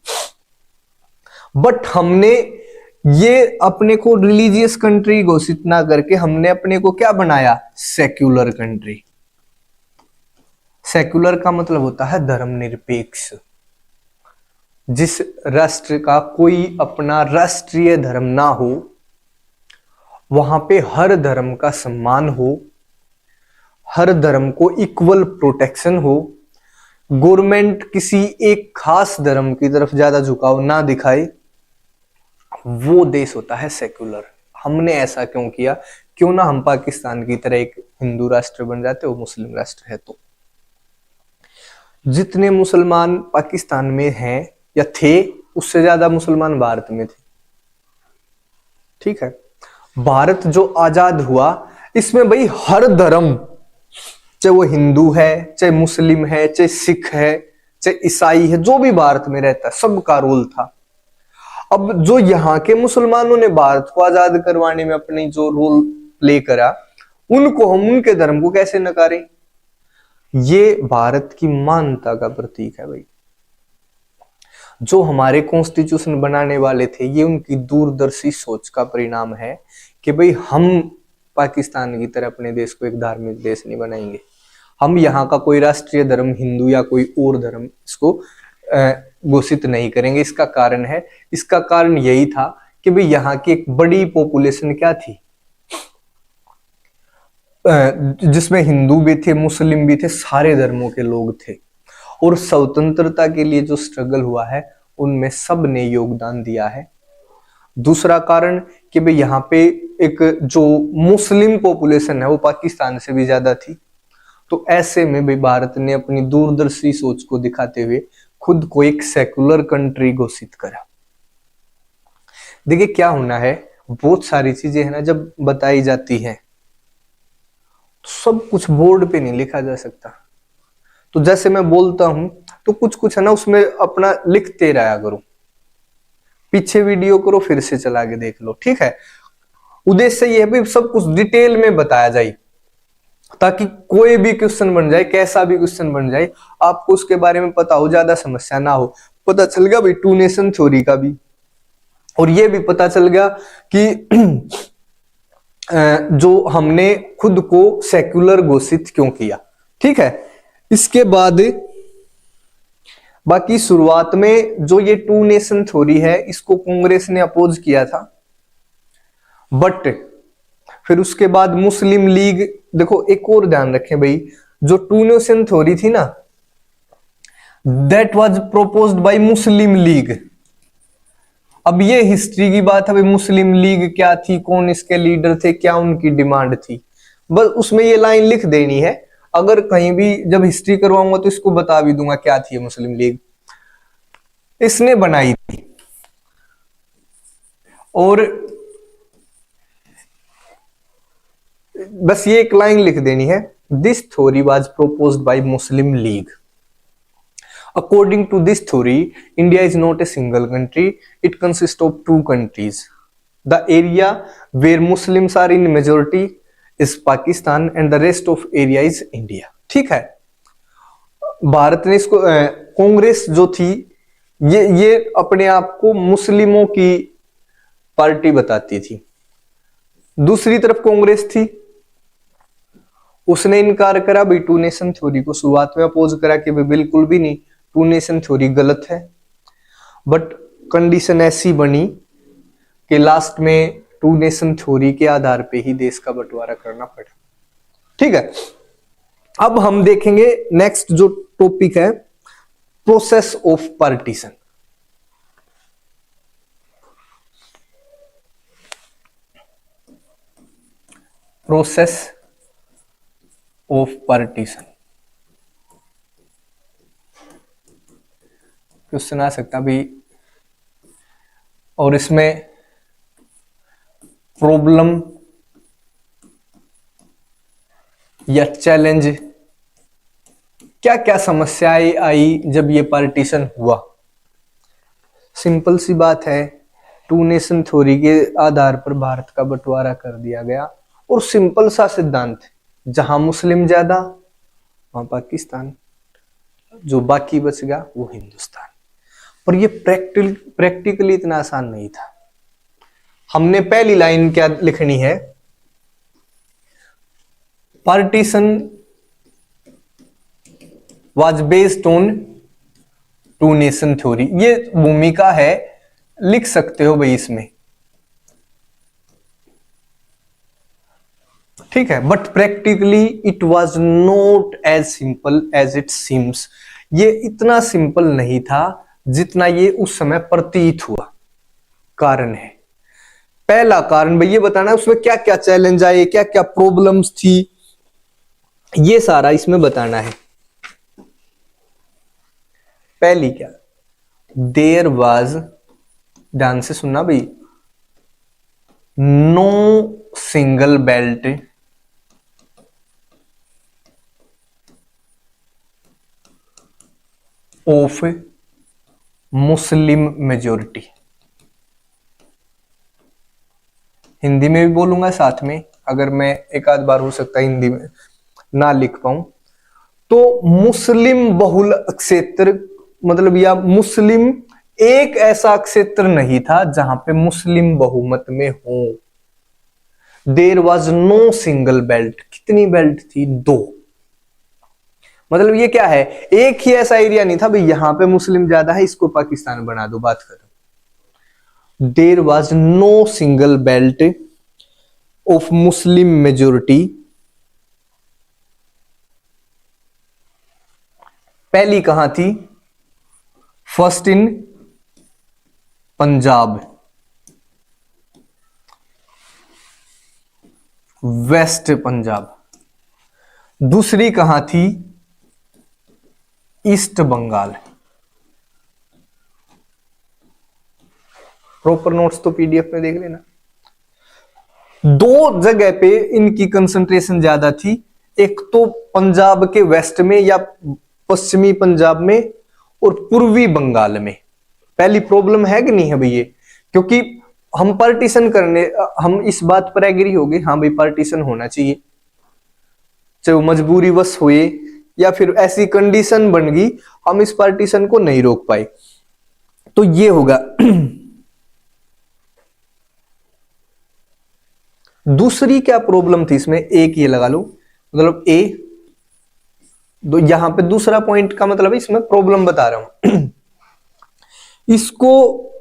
बट हमने ये अपने को रिलीजियस कंट्री घोषित ना करके हमने अपने को क्या बनाया, सेक्युलर कंट्री। सेक्युलर का मतलब होता है धर्मनिरपेक्ष, जिस राष्ट्र का कोई अपना राष्ट्रीय धर्म ना हो, वहां पे हर धर्म का सम्मान हो, हर धर्म को इक्वल प्रोटेक्शन हो, गवर्नमेंट किसी एक खास धर्म की तरफ ज्यादा झुकाव ना दिखाए, वो देश होता है सेक्युलर। हमने ऐसा क्यों किया, क्यों ना हम पाकिस्तान की तरह एक हिंदू राष्ट्र बन जाते, वो मुस्लिम राष्ट्र है। तो जितने मुसलमान पाकिस्तान में हैं या थे, उससे ज्यादा मुसलमान भारत में थे। ठीक है, भारत जो आजाद हुआ इसमें भाई हर धर्म, चाहे वो हिंदू है, चाहे मुस्लिम है, चाहे सिख है, चाहे ईसाई है, जो भी भारत में रहता है सबका रोल था। अब जो यहाँ के मुसलमानों ने भारत को आजाद करवाने में अपनी जो रोल प्ले करा, उनको हम उनके धर्म को कैसे नकारें? ये भारत की मानवता का प्रतीक है भाई। जो हमारे कॉन्स्टिट्यूशन बनाने वाले थे, ये उनकी दूरदर्शी सोच का परिणाम है कि भाई हम पाकिस्तान की तरह अपने देश को एक धार्मिक देश नहीं बनाएंगे, हम यहाँ का कोई राष्ट्रीय धर्म हिंदू या कोई और धर्म इसको घोषित नहीं करेंगे। इसका कारण यही था कि भाई यहाँ की एक बड़ी पॉपुलेशन क्या थी, जिसमें हिंदू भी थे, मुस्लिम भी थे, सारे धर्मों के लोग थे, और स्वतंत्रता के लिए जो स्ट्रगल हुआ है उनमें सब ने योगदान दिया है। दूसरा कारण कि भाई यहाँ पे एक जो मुस्लिम पॉपुलेशन है वो पाकिस्तान से भी ज्यादा थी, तो ऐसे में भी भारत ने अपनी दूरदर्शी सोच को दिखाते हुए खुद को एक सेकुलर कंट्री घोषित करा। देखिए क्या होना है, बहुत सारी चीजें है ना जब बताई जाती हैं तो सब कुछ बोर्ड पे नहीं लिखा जा सकता। तो जैसे मैं बोलता हूं तो कुछ कुछ है ना उसमें अपना लिखते रहा करो, पीछे वीडियो करो फिर से चला के देख लो, ठीक है। उद्देश्य ये है भाई सब कुछ डिटेल में बताया जाए, ताकि कोई भी क्वेश्चन बन जाए, कैसा भी क्वेश्चन बन जाए, आपको उसके बारे में पता हो, ज्यादा समस्या ना हो। पता चल गया भाई टू नेशन थ्योरी का भी, और ये भी पता चल गया कि जो हमने खुद को सेक्युलर घोषित क्यों किया, ठीक है। इसके बाद बाकी शुरुआत में जो ये टू नेशन थ्योरी है इसको कांग्रेस ने अपोज किया था, बट फिर उसके बाद मुस्लिम लीग, देखो एक और ध्यान रखें भाई, जो टू नेशन थ्योरी थी ना that was proposed bye Muslim league. अब ये हिस्ट्री की बात है भाई, मुस्लिम लीग क्या थी, कौन इसके लीडर थे, क्या उनकी डिमांड थी, बस उसमें ये लाइन लिख देनी है। अगर कहीं भी जब हिस्ट्री करवाऊंगा तो इसको बता भी दूंगा क्या थी मुस्लिम लीग, इसने बनाई थी। और बस ये एक लाइन लिख देनी है, this theory was proposed bye Muslim league. According to this theory, India is not a single country, it consists of two countries. The area where Muslims are in majority is Pakistan and the rest of area is India. ठीक है, भारत ने इसको कांग्रेस जो थी ये अपने आप को मुस्लिमों की पार्टी बताती थी। दूसरी तरफ कांग्रेस थी, उसने इनकार करा भाई टू नेशन थ्योरी को, शुरुआत में अपोज करा कि भाई बिल्कुल भी नहीं, टू नेशन थ्योरी गलत है। बट कंडीशन ऐसी बनी कि लास्ट में टू नेशन थ्योरी के आधार पे ही देश का बंटवारा करना पड़ा, ठीक है। अब हम देखेंगे नेक्स्ट जो टॉपिक है, process of partition. Process of partition question आ सकता भाई, और इसमें प्रॉब्लम या चैलेंज, क्या क्या समस्याएं आई जब ये पार्टीशन हुआ। सिंपल सी बात है, टू नेशन थ्योरी के आधार पर भारत का बंटवारा कर दिया गया, और सिंपल सा सिद्धांत, जहां मुस्लिम ज्यादा वहां पाकिस्तान, जो बाकी बच गया वो हिंदुस्तान। पर ये प्रैक्टिकली इतना आसान नहीं था। हमने पहली लाइन क्या लिखनी है, partition was based on two nation theory, ये भूमिका है, लिख सकते हो भाई इसमें, ठीक है। But practically it was not as simple as it seems, ये इतना सिंपल नहीं था जितना ये उस समय प्रतीत हुआ। कारण है, पहला कारण भाई ये बताना है उसमें क्या क्या चैलेंज आए, क्या क्या प्रॉब्लम्स थी, ये सारा इसमें बताना है। पहली क्या, देयर वाज, ध्यान से सुनना भाई, no single belt of Muslim majority. Hindi में भी बोलूंगा साथ में, अगर मैं एक आध बार हो सकता है हिंदी में ना लिख पाऊं। तो मुस्लिम बहुल क्षेत्र मतलब, या मुस्लिम एक ऐसा क्षेत्र नहीं था जहां पे मुस्लिम बहुमत में हो। There was no single belt. कितनी बेल्ट थी? 2। मतलब ये क्या है, एक ही ऐसा एरिया नहीं था भाई यहां पे मुस्लिम ज्यादा है इसको पाकिस्तान बना दो, बात करो। There was no single belt of Muslim majority. पहली कहां थी? First in Punjab, west Punjab. दूसरी कहां थी? ईस्ट बंगाल। प्रॉपर नोट्स तो पीडीएफ में देख लेना। 2 जगह पे इनकी कंसंट्रेशन ज्यादा थी, एक तो पंजाब के वेस्ट में या पश्चिमी पंजाब में, और पूर्वी बंगाल में। पहली प्रॉब्लम है कि नहीं है भैया? क्योंकि हम पार्टीशन करने, हम इस बात पर एग्री हो गए, हाँ भाई पार्टीशन होना चाहिए, चाहे वो मजबूरी वश हुए या फिर ऐसी कंडीशन बन गई हम इस पार्टीशन को नहीं रोक पाए, तो ये होगा। दूसरी क्या प्रॉब्लम थी इसमें? एक ये लगा लो, मतलब ए यहां पे दूसरा पॉइंट का मतलब इसमें प्रॉब्लम बता रहा हूं। इसको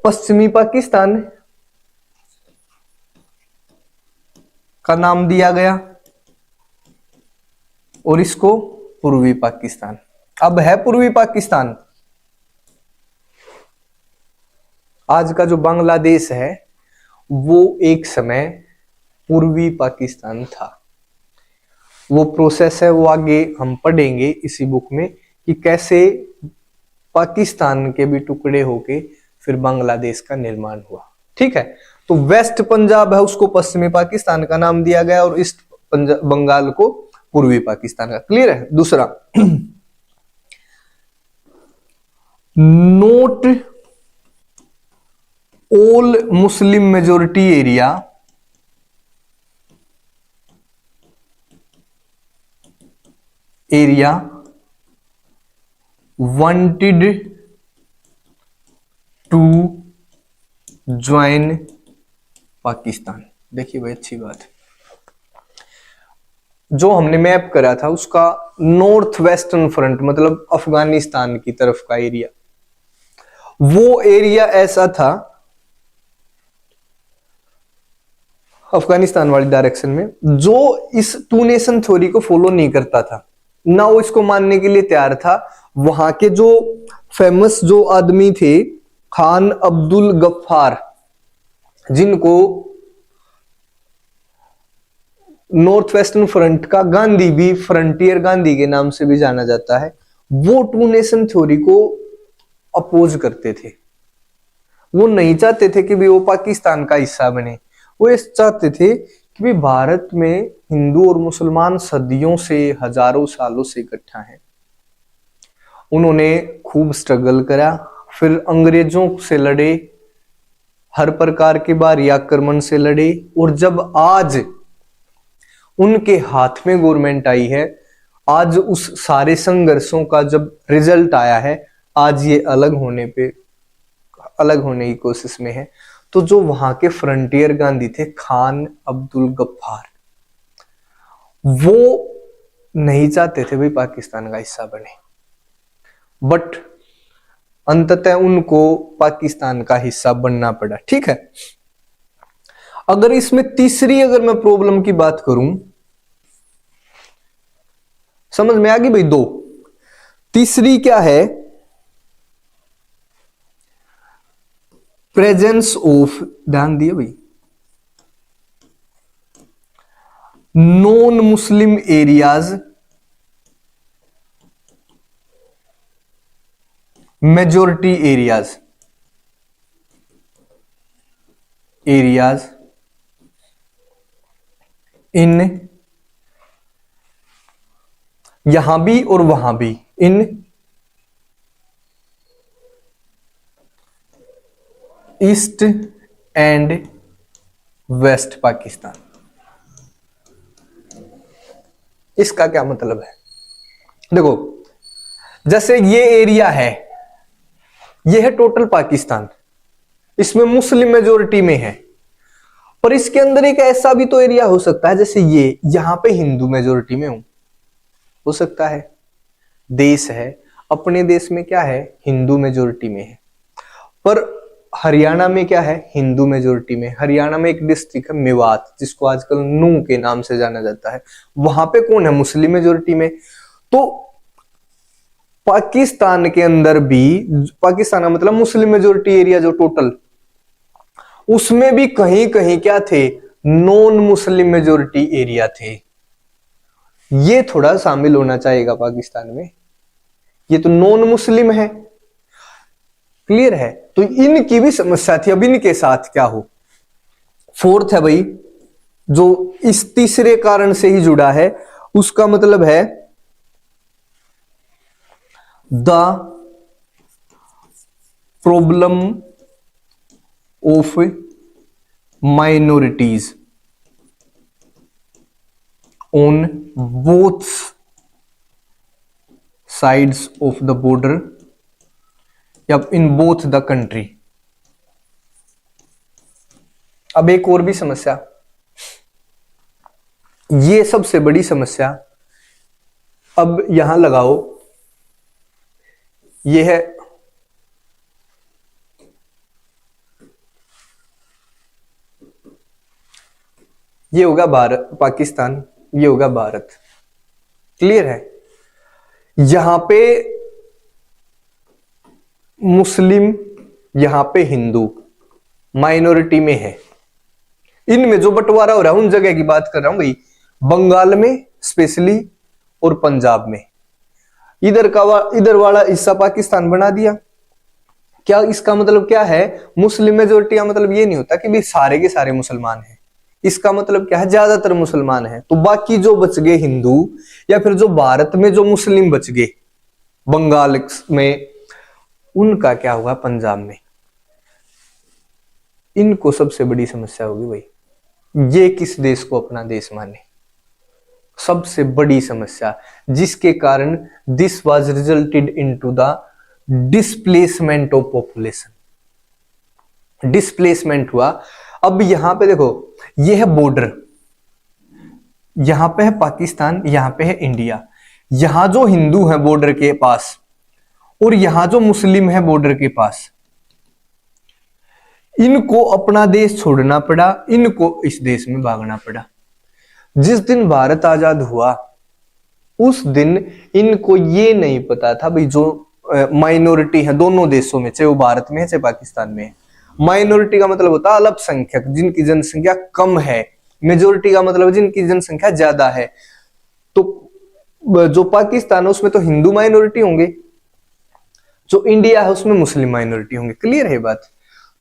पश्चिमी पाकिस्तान का नाम दिया गया और इसको पूर्वी पाकिस्तान। अब है पूर्वी पाकिस्तान, आज का जो बांग्लादेश है वो एक समय पूर्वी पाकिस्तान था। वो प्रोसेस है, वो आगे हम पढ़ेंगे इसी बुक में कि कैसे पाकिस्तान के भी टुकड़े होके फिर बांग्लादेश का निर्माण हुआ। ठीक है, तो वेस्ट पंजाब है उसको पश्चिमी पाकिस्तान का नाम दिया गया और ईस्ट बंगाल को पूर्वी पाकिस्तान का। क्लियर है? दूसरा, not all Muslim majority area wanted to join Pakistan. देखिए भाई अच्छी बात है, जो हमने मैप करा था उसका नॉर्थ वेस्टर्न फ्रंट मतलब अफगानिस्तान की तरफ का एरिया, वो एरिया ऐसा था अफगानिस्तान वाली डायरेक्शन में, जो इस 2 नेशन थ्योरी को फॉलो नहीं करता था, ना वो इसको मानने के लिए तैयार था। वहां के जो फेमस जो आदमी थे खान अब्दुल गफ्फार, जिनको नॉर्थ वेस्टर्न फ्रंट का गांधी भी, फ्रंटियर गांधी के नाम से भी जाना जाता है, वो 2 नेशन थ्योरी को अपोज करते थे। वो नहीं चाहते थे कि भी वो पाकिस्तान का हिस्सा बने, वो ये चाहते थे कि भी भारत में हिंदू और मुसलमान सदियों से, हजारों सालों से इकट्ठा हैं। उन्होंने खूब स्ट्रगल करा, फिर अंग्रेजों से लड़े, हर प्रकार के बाहरी आक्रमण से लड़े, और जब आज उनके हाथ में गवर्नमेंट आई है, आज उस सारे संघर्षों का जब रिजल्ट आया है, आज ये अलग होने की कोशिश में है। तो जो वहां के फ्रंटियर गांधी थे खान अब्दुल गफ्फार, वो नहीं चाहते थे भाई पाकिस्तान का हिस्सा बने, बट अंततः उनको पाकिस्तान का हिस्सा बनना पड़ा। ठीक है, अगर इसमें तीसरी अगर मैं प्रॉब्लम की बात करूं, समझ में आ गई भाई? 2 तीसरी क्या है? प्रेजेंस ऑफ, ध्यान दिए भाई, non Muslim areas, majority areas इन, यहां भी और वहां भी, इन ईस्ट एंड वेस्ट पाकिस्तान। इसका क्या मतलब है? देखो, जैसे ये एरिया है, ये है टोटल पाकिस्तान, इसमें मुस्लिम मेजोरिटी में है, पर इसके अंदर एक ऐसा भी तो एरिया हो सकता है जैसे ये, यहां पे हिंदू मेजोरिटी में हो सकता है। देश है, अपने देश में क्या है, हिंदू मेजोरिटी में है, पर हरियाणा में क्या है, हिंदू मेजोरिटी में। हरियाणा में एक डिस्ट्रिक्ट है मेवात, जिसको आजकल नूह के नाम से जाना जाता है, वहां पे कौन है, मुस्लिम मेजोरिटी में। तो पाकिस्तान के अंदर भी, पाकिस्तान का मतलब मुस्लिम मेजोरिटी एरिया जो टोटल, उसमें भी कहीं कहीं क्या थे, नॉन मुस्लिम मेजोरिटी एरिया थे। ये थोड़ा शामिल होना चाहिएगा पाकिस्तान में, ये तो नॉन मुस्लिम है, क्लियर है। तो इनकी भी समस्या थी। अब इनके साथ क्या हो, फोर्थ है भाई, जो इस तीसरे कारण से ही जुड़ा है, उसका मतलब है the problem of minorities on both sides of the border या इन बोथ द कंट्री। अब एक और भी समस्या, ये सबसे बड़ी समस्या, अब यहां लगाओ, ये है ये होगा भारत पाकिस्तान, ये होगा भारत, क्लियर है। यहां पे मुस्लिम, यहां पे हिंदू माइनॉरिटी में है। इनमें जो बंटवारा हो रहा है उन जगह की बात कर रहा हूं भाई, बंगाल में स्पेशली और पंजाब में। इधर वाला हिस्सा पाकिस्तान बना दिया। क्या इसका मतलब क्या है, मुस्लिम मेजोरिटी का मतलब ये नहीं होता कि भाई सारे के सारे मुसलमान हैं, इसका मतलब क्या है, ज्यादातर मुसलमान हैं। तो बाकी जो बच गए हिंदू, या फिर जो भारत में जो मुस्लिम बच गए बंगाल में, उनका क्या हुआ पंजाब में। इनको सबसे बड़ी समस्या होगी भाई, ये किस देश को अपना देश माने, सबसे बड़ी समस्या, जिसके कारण this was resulted into the displacement of population. Displacement हुआ। अब यहां पे देखो, ये है बॉर्डर, यहां पे है पाकिस्तान, यहां पे है इंडिया। यहां जो हिंदू है बॉर्डर के पास, और यहां जो मुस्लिम है बॉर्डर के पास, इनको अपना देश छोड़ना पड़ा, इनको इस देश में भागना पड़ा। जिस दिन भारत आजाद हुआ उस दिन इनको ये नहीं पता था भाई, जो माइनॉरिटी है दोनों देशों में, चाहे वो भारत में है चाहे पाकिस्तान में है। माइनॉरिटी का मतलब होता है अल्पसंख्यक, जिनकी जनसंख्या कम है। मेजोरिटी का मतलब जिनकी जनसंख्या ज्यादा है। तो जो पाकिस्तान है उसमें तो हिंदू माइनॉरिटी होंगे, जो इंडिया है उसमें मुस्लिम माइनॉरिटी होंगे, क्लियर है बात।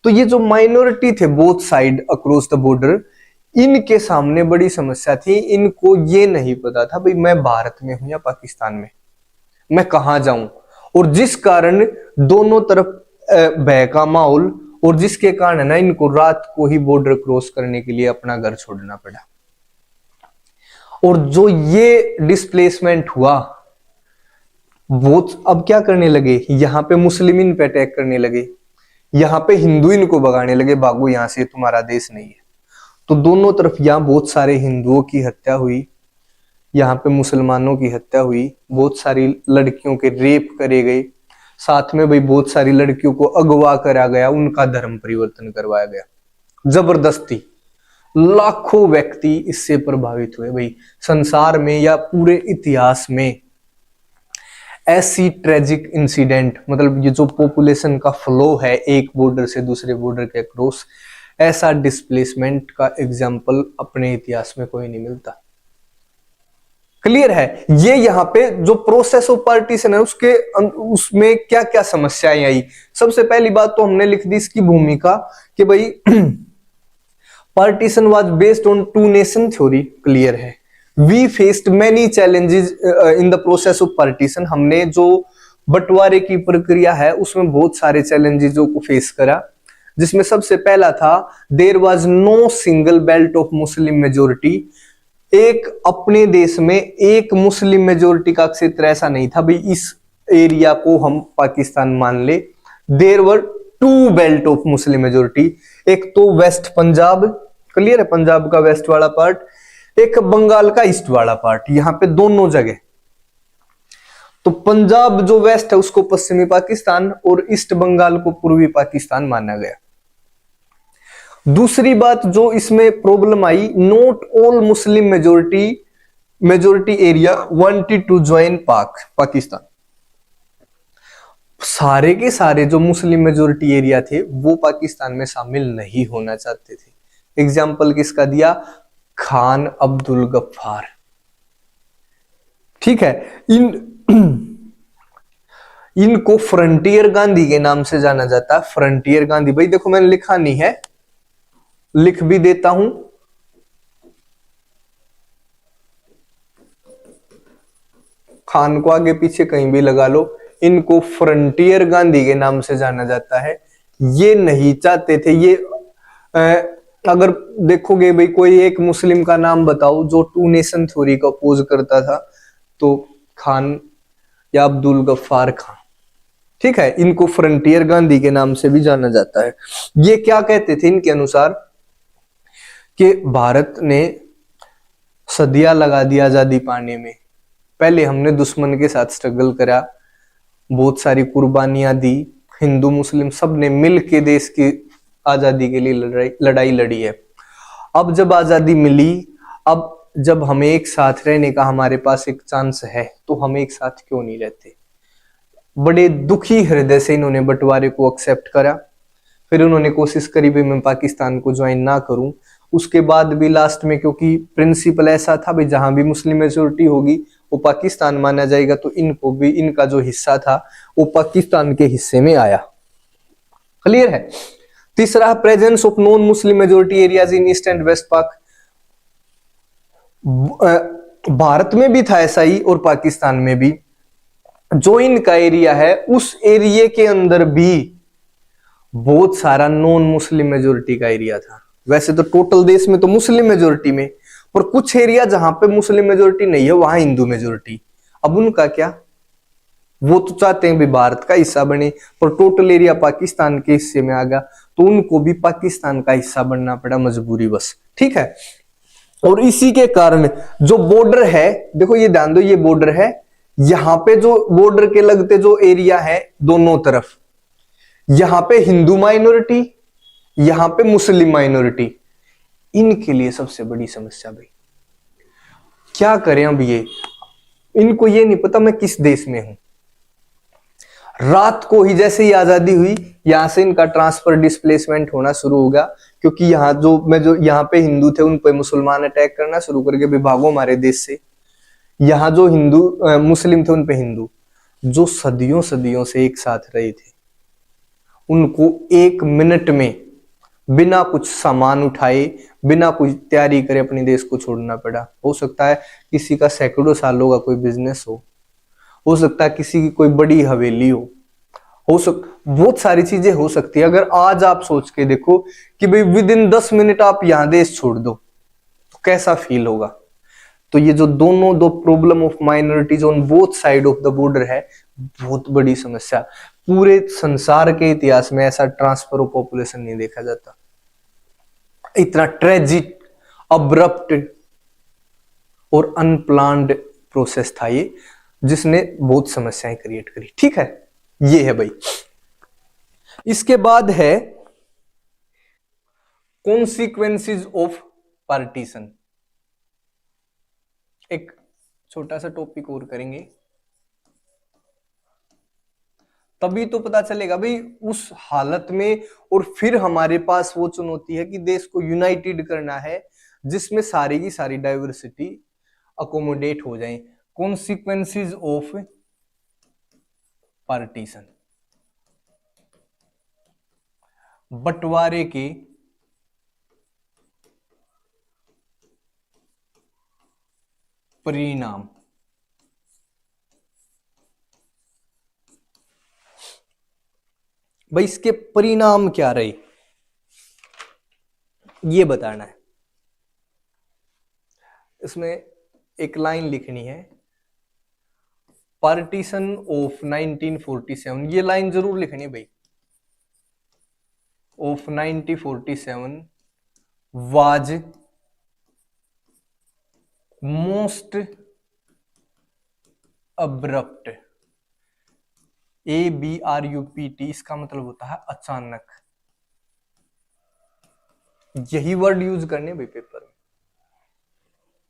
तो ये जो माइनॉरिटी थे both side across the border, इनके सामने बड़ी समस्या थी। इनको ये नहीं पता था भाई मैं भारत में हूं या पाकिस्तान में, मैं कहां जाऊं। और जिस कारण दोनों तरफ भय का माहौल, और जिसके कारण ना इनको रात को ही बॉर्डर क्रॉस करने के लिए अपना घर छोड़ना पड़ा। और जो ये डिस्प्लेसमेंट हुआ, वो अब क्या करने लगे, यहां पे मुस्लिम इन पे अटैक करने लगे, यहां पे हिंदू इनको भगाने लगे, भागो यहां से, तुम्हारा देश नहीं है। तो दोनों तरफ यहां बहुत सारे हिंदुओं की हत्या हुई, यहाँ पे मुसलमानों की हत्या हुई, बहुत सारी लड़कियों के रेप करे गए, साथ में भाई बहुत सारी लड़कियों को अगवा करा गया, उनका धर्म परिवर्तन करवाया गया जबरदस्ती। लाखों व्यक्ति इससे प्रभावित हुए भाई। संसार में या पूरे इतिहास में ऐसी ट्रेजिक इंसिडेंट, मतलब ये जो पॉपुलेशन का फ्लो है एक बॉर्डर से दूसरे बॉर्डर के अक्रॉस, ऐसा डिस्प्लेसमेंट का एग्जाम्पल अपने इतिहास में कोई नहीं मिलता, क्लियर है। ये यहाँ पे जो प्रोसेस ऑफ पार्टीशन है उसमें क्या क्या समस्याएं आई। सबसे पहली बात तो हमने लिख दी इसकी भूमिका कि भाई partition was based on two nation theory, clear है। We faced many challenges in the process of partition, हमने जो बंटवारे की प्रक्रिया है उसमें बहुत सारे चैलेंजेस को फेस करा। जिसमें सबसे पहला था there was no single belt of Muslim majority. एक अपने देश में एक मुस्लिम मेजोरिटी का क्षेत्र ऐसा नहीं था भाई इस एरिया को हम पाकिस्तान मान ले। There were two belt of Muslim majority, एक तो वेस्ट पंजाब, क्लियर है, पंजाब का वेस्ट वाला पार्ट, एक बंगाल का ईस्ट वाला पार्ट, यहां पे दोनों जगह। तो पंजाब जो वेस्ट है उसको पश्चिमी पाकिस्तान और ईस्ट बंगाल को पूर्वी पाकिस्तान माना गया। दूसरी बात जो इसमें प्रॉब्लम आई, not all Muslim majority area wanted to join Pakistan. सारे के सारे जो मुस्लिम मेजोरिटी एरिया थे वो पाकिस्तान में शामिल नहीं होना चाहते थे। एग्जाम्पल किसका दिया, खान अब्दुल गफ्फार। ठीक है, इनको फ्रंटियर गांधी के नाम से जाना जाता है। फ्रंटियर गांधी, भाई देखो मैंने लिखा नहीं है, लिख भी देता हूं। खान को आगे पीछे कहीं भी लगा लो, इनको फ्रंटियर गांधी के नाम से जाना जाता है। ये नहीं चाहते थे ये अगर देखोगे भाई कोई एक मुस्लिम का नाम बताओ जो टू नेशन थ्योरी का अपोज करता था, तो खान या अब्दुल गफ्फार खान। ठीक है, इनको फ्रंटियर गांधी के नाम से भी जाना जाता है। ये क्या कहते थे इनके अनुसार कि भारत ने सदियां लगा दी आजादी पाने में, पहले हमने दुश्मन के साथ स्ट्रगल करा, बहुत सारी कुर्बानियां दी, हिंदू मुस्लिम सब ने मिल के देश की आजादी के लिए लड़ाई लड़ी है। अब जब आजादी मिली, अब जब हमें एक साथ रहने का हमारे पास एक चांस है, तो हम एक साथ क्यों नहीं रहते। बड़े दुखी हृदय से इन्होंने बंटवारे को एक्सेप्ट करा। फिर उन्होंने कोशिश करी भी मैं पाकिस्तान को ज्वाइन ना करूं। उसके बाद भी लास्ट में, क्योंकि प्रिंसिपल ऐसा था भाई जहां भी मुस्लिम मेजोरिटी होगी वो पाकिस्तान माना जाएगा, तो इनको भी इनका जो हिस्सा था वो पाकिस्तान के हिस्से में आया। क्लियर है। तीसरा, presence of non Muslim majority areas in east and west Pak. Bharat में भी था ऐसा ही और पाकिस्तान में भी। जो इनका एरिया है उस एरिया के अंदर भी बहुत सारा नॉन मुस्लिम मेजोरिटी का एरिया था। वैसे तो टोटल देश में तो मुस्लिम मेजोरिटी में, पर कुछ एरिया जहां पे मुस्लिम मेजोरिटी नहीं है वहां हिंदू मेजोरिटी। अब उनका क्या, वो तो चाहते हैं भी भारत का हिस्सा बने, पर टोटल एरिया पाकिस्तान के हिस्से में आ गया, तो उनको भी पाकिस्तान का हिस्सा बनना पड़ा मजबूरी बस। ठीक है, और इसी के कारण जो बॉर्डर है, देखो ये ध्यान दो, ये बॉर्डर है, यहां पे जो बॉर्डर के लगते जो एरिया है दोनों तरफ, यहां पे हिंदू माइनॉरिटी, यहां पे मुस्लिम माइनॉरिटी, इनके लिए सबसे बड़ी समस्या भाई क्या करें। अब ये इनको ये नहीं पता मैं किस देश में हूं। रात को ही जैसे ही आजादी हुई, यहां से इनका ट्रांसफर डिस्प्लेसमेंट होना शुरू हो गया, क्योंकि यहाँ जो यहाँ पे हिंदू थे उन पे मुसलमान अटैक करना शुरू करके भी भागो हमारे देश से। यहाँ जो हिंदू मुस्लिम थे उन पे हिंदू, जो सदियों सदियों से एक साथ रहे थे, उनको एक मिनट में बिना कुछ सामान उठाए, बिना कुछ तैयारी करे अपने देश को छोड़ना पड़ा। हो सकता है किसी का सैकड़ों सालों का कोई बिजनेस हो सकता है किसी की कोई बड़ी हवेली हो बहुत सारी चीजें हो सकती है। अगर आज आप सोच के देखो कि भाई विद इन 10 मिनट आप यहां देश छोड़ दो तो कैसा फील होगा। तो ये जो दो problem of minorities on both side of the border है, बहुत बड़ी समस्या। पूरे संसार के इतिहास में ऐसा ट्रांसफर ऑफ पॉपुलेशन नहीं देखा जाता। इतना ट्रेजिक, अब्रप्ट और अनप्लान्ड प्रोसेस था ये, जिसने बहुत समस्याएं क्रिएट करी। ठीक है, ये है भाई। इसके बाद है कॉन्सिक्वेंसेस ऑफ पार्टीशन। एक छोटा सा टॉपिक और करेंगे, तभी तो पता चलेगा भाई उस हालत में। और फिर हमारे पास वो चुनौती है कि देश को यूनाइटेड करना है जिसमें सारी की सारी डाइवर्सिटी अकोमोडेट हो जाए। कॉन्सिक्वेंसेस ऑफ पार्टीशन, बंटवारे के परिणाम। भाई इसके परिणाम क्या रहे, ये बताना है। इसमें एक लाइन लिखनी है, पार्टीशन ऑफ 1947, ये लाइन जरूर लिखनी है भाई। Of 1947 was most abrupt, ABRUPT, इसका मतलब होता है अचानक। यही वर्ड यूज करने भाई पेपर में।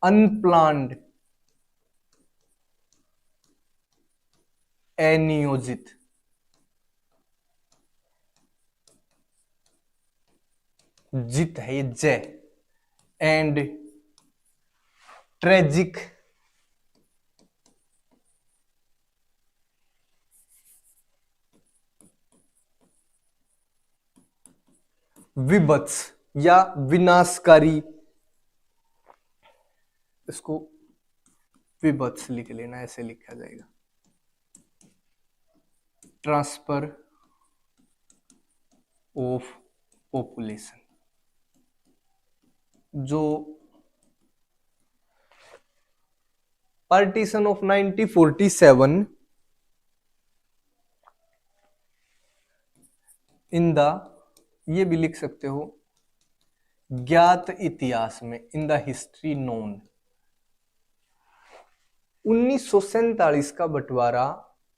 अनप्लान्ड, अनियोजित, जित है ये जय, एंड ट्रेजिक, विभत्स या विनाशकारी, इसको विभत्स लिख लेना, ऐसे लिखा जाएगा। ट्रांसफर ऑफ पॉपुलेशन, जो पार्टीशन ऑफ 1947 इन द, ये भी लिख सकते हो, ज्ञात इतिहास में, इन द हिस्ट्री नोन। 1947 का बंटवारा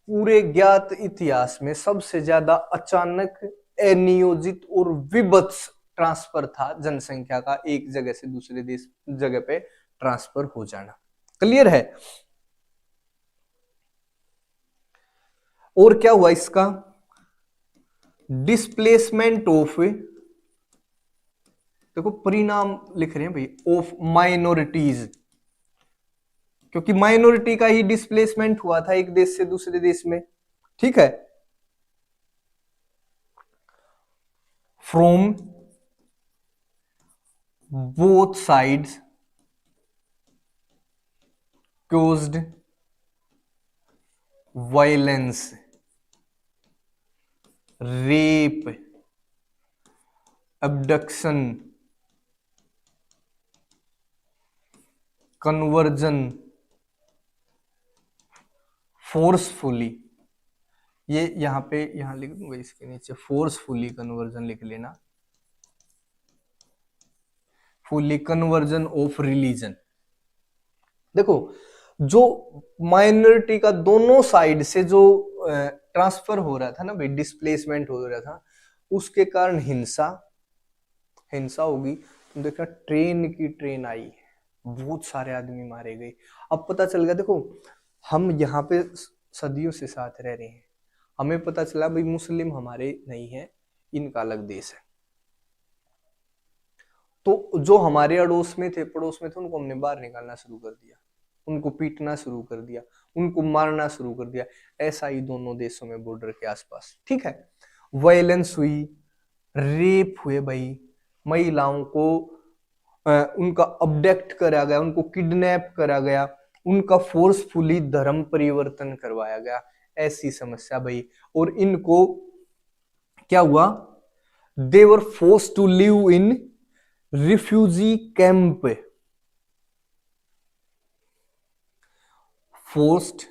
पूरे ज्ञात इतिहास में सबसे ज्यादा अचानक, अनियोजित और विभत्स ट्रांसफर था जनसंख्या का, एक जगह से दूसरे देश जगह पे ट्रांसफर हो जाना। क्लियर है? और क्या हुआ इसका? डिस्प्लेसमेंट ऑफ, देखो परिणाम लिख रहे हैं भाई, ऑफ माइनॉरिटीज, क्योंकि माइनॉरिटी का ही डिस्प्लेसमेंट हुआ था एक देश से दूसरे देश में। ठीक है? From both sides caused violence, rape, abduction, conversion, forcefully, ये यहां पे यहां लिख दूंगा, इसके नीचे फोर्सफुली कन्वर्जन लिख लेना, फुली कन्वर्जन ऑफ रिलीजन। देखो जो माइनॉरिटी का दोनों साइड से जो ट्रांसफर हो रहा था ना भाई, डिस्प्लेसमेंट हो रहा था, उसके कारण हिंसा होगी। तुम देखना ट्रेन की ट्रेन आई, बहुत सारे आदमी मारे गए। अब पता चल गया, देखो हम यहाँ पे सदियों से साथ रह रहे हैं, हमें पता चला भाई मुस्लिम हमारे नहीं है, इनका अलग देश है, तो जो हमारे अड़ोस में थे, पड़ोस में थे, उनको हमने बाहर निकालना शुरू कर दिया, उनको पीटना शुरू कर दिया, उनको मारना शुरू कर दिया। ऐसा ही दोनों देशों में बॉर्डर के आसपास। ठीक है? वायलेंस हुई, रेप हुए भाई, महिलाओं को उनका अबडक्ट करा गया, उनको किडनैप करा गया, उनका फोर्सफुली धर्म परिवर्तन करवाया गया। ऐसी समस्या भाई। और इनको क्या हुआ? They were forced to live in refugee camp, forced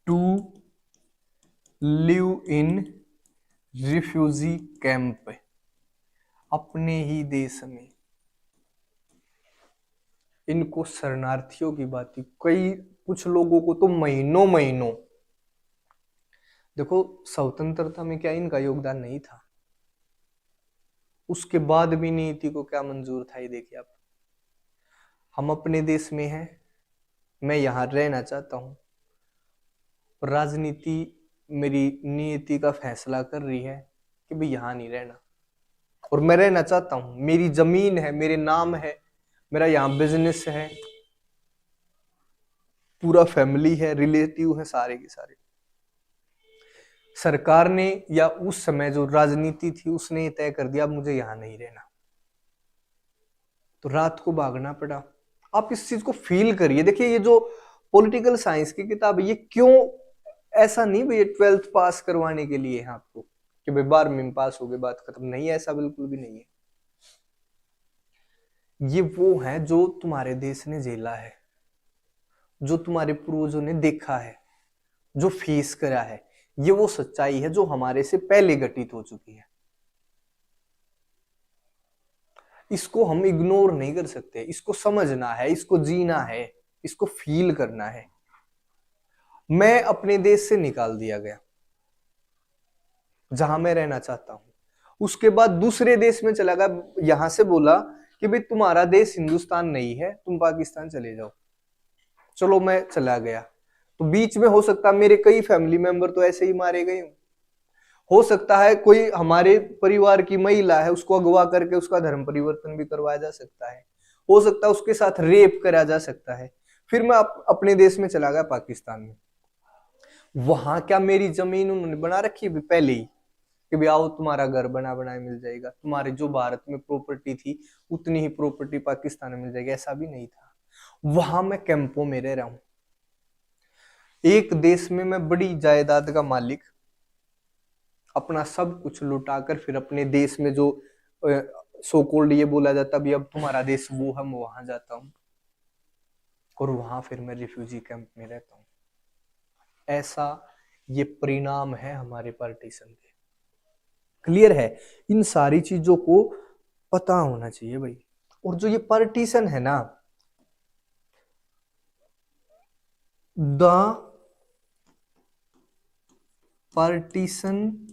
to live in refugee camp, अपने ही देश में इनको शरणार्थियों की बात थी। कुछ लोगों को तो महीनों महीनों, देखो स्वतंत्रता में क्या इनका योगदान नहीं था? उसके बाद भी नीति को क्या मंजूर था, ये देखिए आप। हम अपने देश में हैं, मैं यहां रहना चाहता हूं, राजनीति मेरी नीति का फैसला कर रही है कि भाई यहां नहीं रहना, और मैं रहना चाहता हूं, मेरी जमीन है, मेरे नाम है, मेरा यहां बिजनेस है, पूरा फैमिली है, रिलेटिव है, सारे के सारे। सरकार ने या उस समय जो राजनीति थी उसने ये तय कर दिया मुझे यहां नहीं रहना, तो रात को भागना पड़ा। आप इस चीज को फील करिए। देखिए ये जो पॉलिटिकल साइंस की किताब है, ये क्यों ऐसा नहीं भाई 12th पास करवाने के लिए है आपको कि भाई 12वीं में पास हो गए बात खत्म, नहीं, ऐसा बिल्कुल भी नहीं है। ये वो है जो तुम्हारे देश ने झेला है, जो तुम्हारे पूर्वजों ने देखा है, जो फेस करा है। ये वो सच्चाई है जो हमारे से पहले घटित हो चुकी है। इसको हम इग्नोर नहीं कर सकते, इसको समझना है, इसको जीना है, इसको फील करना है। मैं अपने देश से निकाल दिया गया जहां मैं रहना चाहता हूं, उसके बाद दूसरे देश में चला गया, यहां से बोला कि भाई तुम्हारा देश हिंदुस्तान नहीं है, तुम पाकिस्तान चले जाओ। चलो मैं चला गया, तो बीच में हो सकता है मेरे कई फैमिली मेंबर तो ऐसे ही मारे गए हो सकता है कोई हमारे परिवार की महिला है, उसको अगवा करके उसका धर्म परिवर्तन भी करवाया जा सकता है, हो सकता है उसके साथ रेप करा जा सकता है। फिर मैं अपने देश में चला गया पाकिस्तान में। वहां क्या मेरी जमीन उन्होंने बना रखी है पहले ही कि भाई आओ तुम्हारा घर बना बनाए मिल जाएगा, तुम्हारे जो भारत में प्रॉपर्टी थी उतनी ही प्रॉपर्टी पाकिस्तान में मिल जाएगी? ऐसा भी नहीं था। वहां मैं कैंपों में रह रहा हूं। एक देश में मैं बड़ी जायदाद का मालिक, अपना सब कुछ लुटाकर फिर अपने देश में जो सो कॉल्ड ये बोला जाता भी अब तुम्हारा देश वो है, मैं वहां जाता हूं और वहां फिर मैं रिफ्यूजी कैंप में रहता हूं। ऐसा ये परिणाम है हमारे पार्टीशन के। क्लियर है? इन सारी चीजों को पता होना चाहिए भाई। और जो ये पार्टीशन है ना, the partition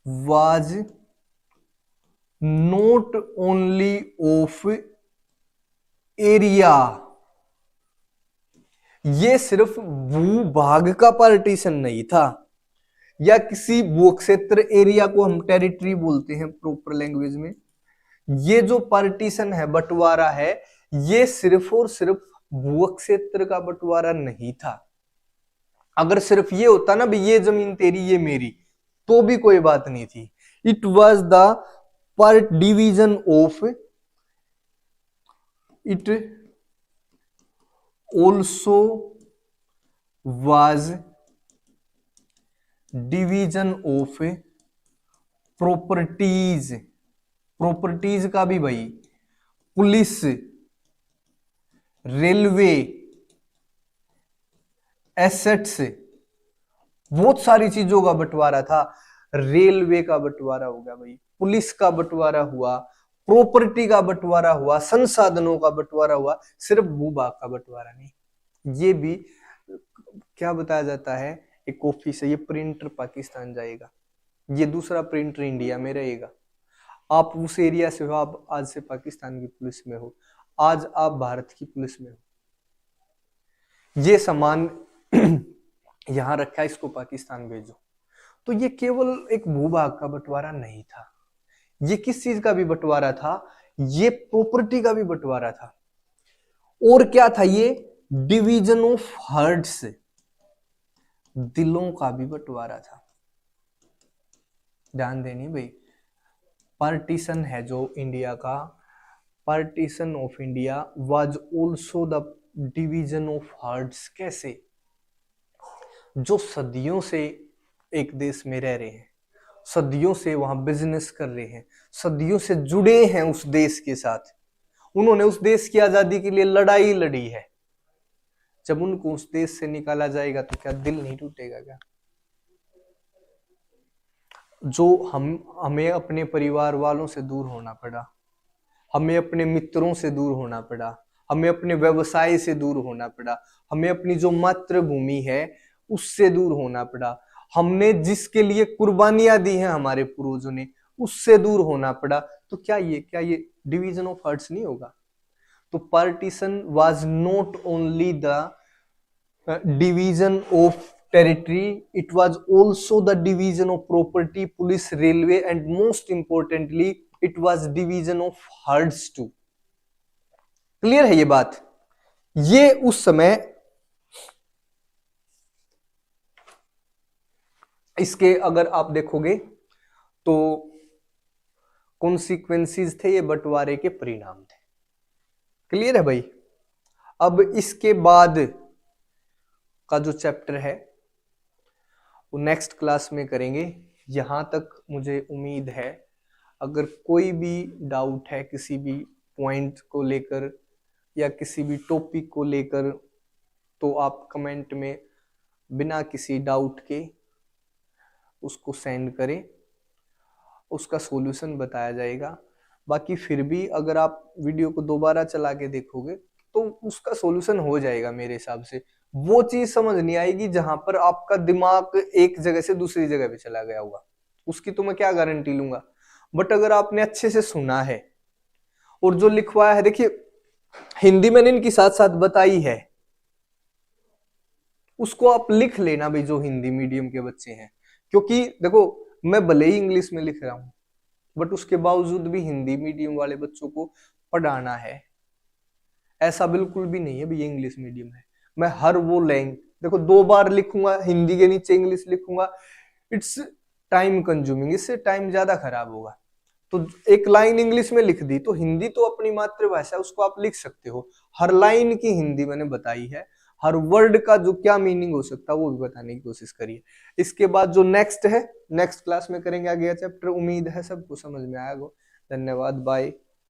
was not only of area, ये सिर्फ भूभाग का पार्टीशन नहीं था, या किसी भू क्षेत्र, एरिया को हम टेरिटरी बोलते हैं प्रॉपर लैंग्वेज में। ये जो पार्टीशन है, बंटवारा है, ये सिर्फ और सिर्फ भू क्षेत्र का बंटवारा नहीं था। अगर सिर्फ ये होता ना भी ये जमीन तेरी ये मेरी, तो भी कोई बात नहीं थी। It was the part division of, it also was division of properties. Properties का भी भाई, पुलिस, रेलवे, एसेट्स, बहुत सारी चीजों का बंटवारा था। रेलवे का बंटवारा हो गया भाई, पुलिस का बंटवारा हुआ, प्रॉपर्टी का बंटवारा हुआ, संसाधनों का बंटवारा हुआ, सिर्फ भूभाग का बंटवारा नहीं। ये भी क्या बताया जाता है, एक ऑफिस है, ये प्रिंटर पाकिस्तान जाएगा, ये दूसरा प्रिंटर इंडिया में रहेगा। आप उस एरिया से हो, आप आज से पाकिस्तान की पुलिस में हो, आज आप भारत की पुलिस में हो। ये सामान यहां रखा है, इसको पाकिस्तान भेजो। तो ये केवल एक भूभाग का बंटवारा नहीं था, ये किस चीज का भी बंटवारा था, ये प्रॉपर्टी का भी बंटवारा था। और क्या था ये? डिवीजन ऑफ हार्ट्स, दिलों का भी बंटवारा था। ध्यान देनी भाई, पार्टीशन है जो इंडिया का, partition of India was also the division of hearts. कैसे? जो सदियों से एक देश में रह रहे हैं, सदियों से वहां बिजनेस कर रहे हैं, सदियों से जुड़े हैं उस देश के साथ, उन्होंने उस देश की आजादी के लिए लड़ाई लड़ी है, जब उनको उस देश से निकाला जाएगा तो क्या दिल नहीं टूटेगा क्या? जो हमें अपने परिवार वालों से दूर होना पड़ा, हमें अपने मित्रों से दूर होना पड़ा, हमें अपने व्यवसाय से दूर होना पड़ा, हमें अपनी जो मातृभूमि है उससे दूर होना पड़ा, हमने जिसके लिए कुर्बानियां दी हैं हमारे पूर्वजों ने, उससे दूर होना पड़ा, तो क्या ये डिवीजन ऑफ हार्ट्स नहीं होगा? तो partition was not only the division of territory, it was also the division of property, police, railway, and most importantly it was division of herds too. Clear है ये बात? ये उस समय इसके अगर आप देखोगे तो कॉन्सिक्वेंसेस थे, ये बंटवारे के परिणाम थे। क्लियर है भाई? अब इसके बाद का जो चैप्टर है वो नेक्स्ट क्लास में करेंगे। यहां तक मुझे उम्मीद है, अगर कोई भी डाउट है किसी भी पॉइंट को लेकर या किसी भी टॉपिक को लेकर, तो आप कमेंट में बिना किसी डाउट के उसको सेंड करें, उसका सॉल्यूशन बताया जाएगा। बाकी फिर भी अगर आप वीडियो को दोबारा चला के देखोगे तो उसका सॉल्यूशन हो जाएगा मेरे हिसाब से। वो चीज समझ नहीं आएगी जहां पर आपका दिमाग एक जगह से दूसरी जगह पे चला गया होगा, उसकी तो मैं क्या गारंटी लूंगा। बट अगर आपने अच्छे से सुना है और जो लिखवाया है, देखिए हिंदी मैंने इनकी साथ साथ बताई है, उसको आप लिख लेना भाई, जो हिंदी मीडियम के बच्चे हैं। क्योंकि देखो मैं भले ही इंग्लिश में लिख रहा हूं, बट उसके बावजूद भी हिंदी मीडियम वाले बच्चों को पढ़ाना है। ऐसा बिल्कुल भी नहीं है भी ये इंग्लिश मीडियम है। मैं हर वो लैंग्वेज, देखो 2 बार लिखूंगा हिंदी के नीचे इंग्लिश लिखूंगा, इट्स टाइम कंज्यूमिंग, इससे टाइम ज्यादा खराब होगा। तो एक लाइन इंग्लिश में लिख दी, तो हिंदी तो अपनी मातृभाषा, उसको आप लिख सकते हो। हर लाइन की हिंदी मैंने बताई है, हर वर्ड का जो क्या मीनिंग हो सकता है वो भी बताने की कोशिश करिए। इसके बाद जो नेक्स्ट है, नेक्स्ट क्लास में करेंगे आगे चैप्टर। उम्मीद है सबको समझ में आएगा। धन्यवाद, बाय।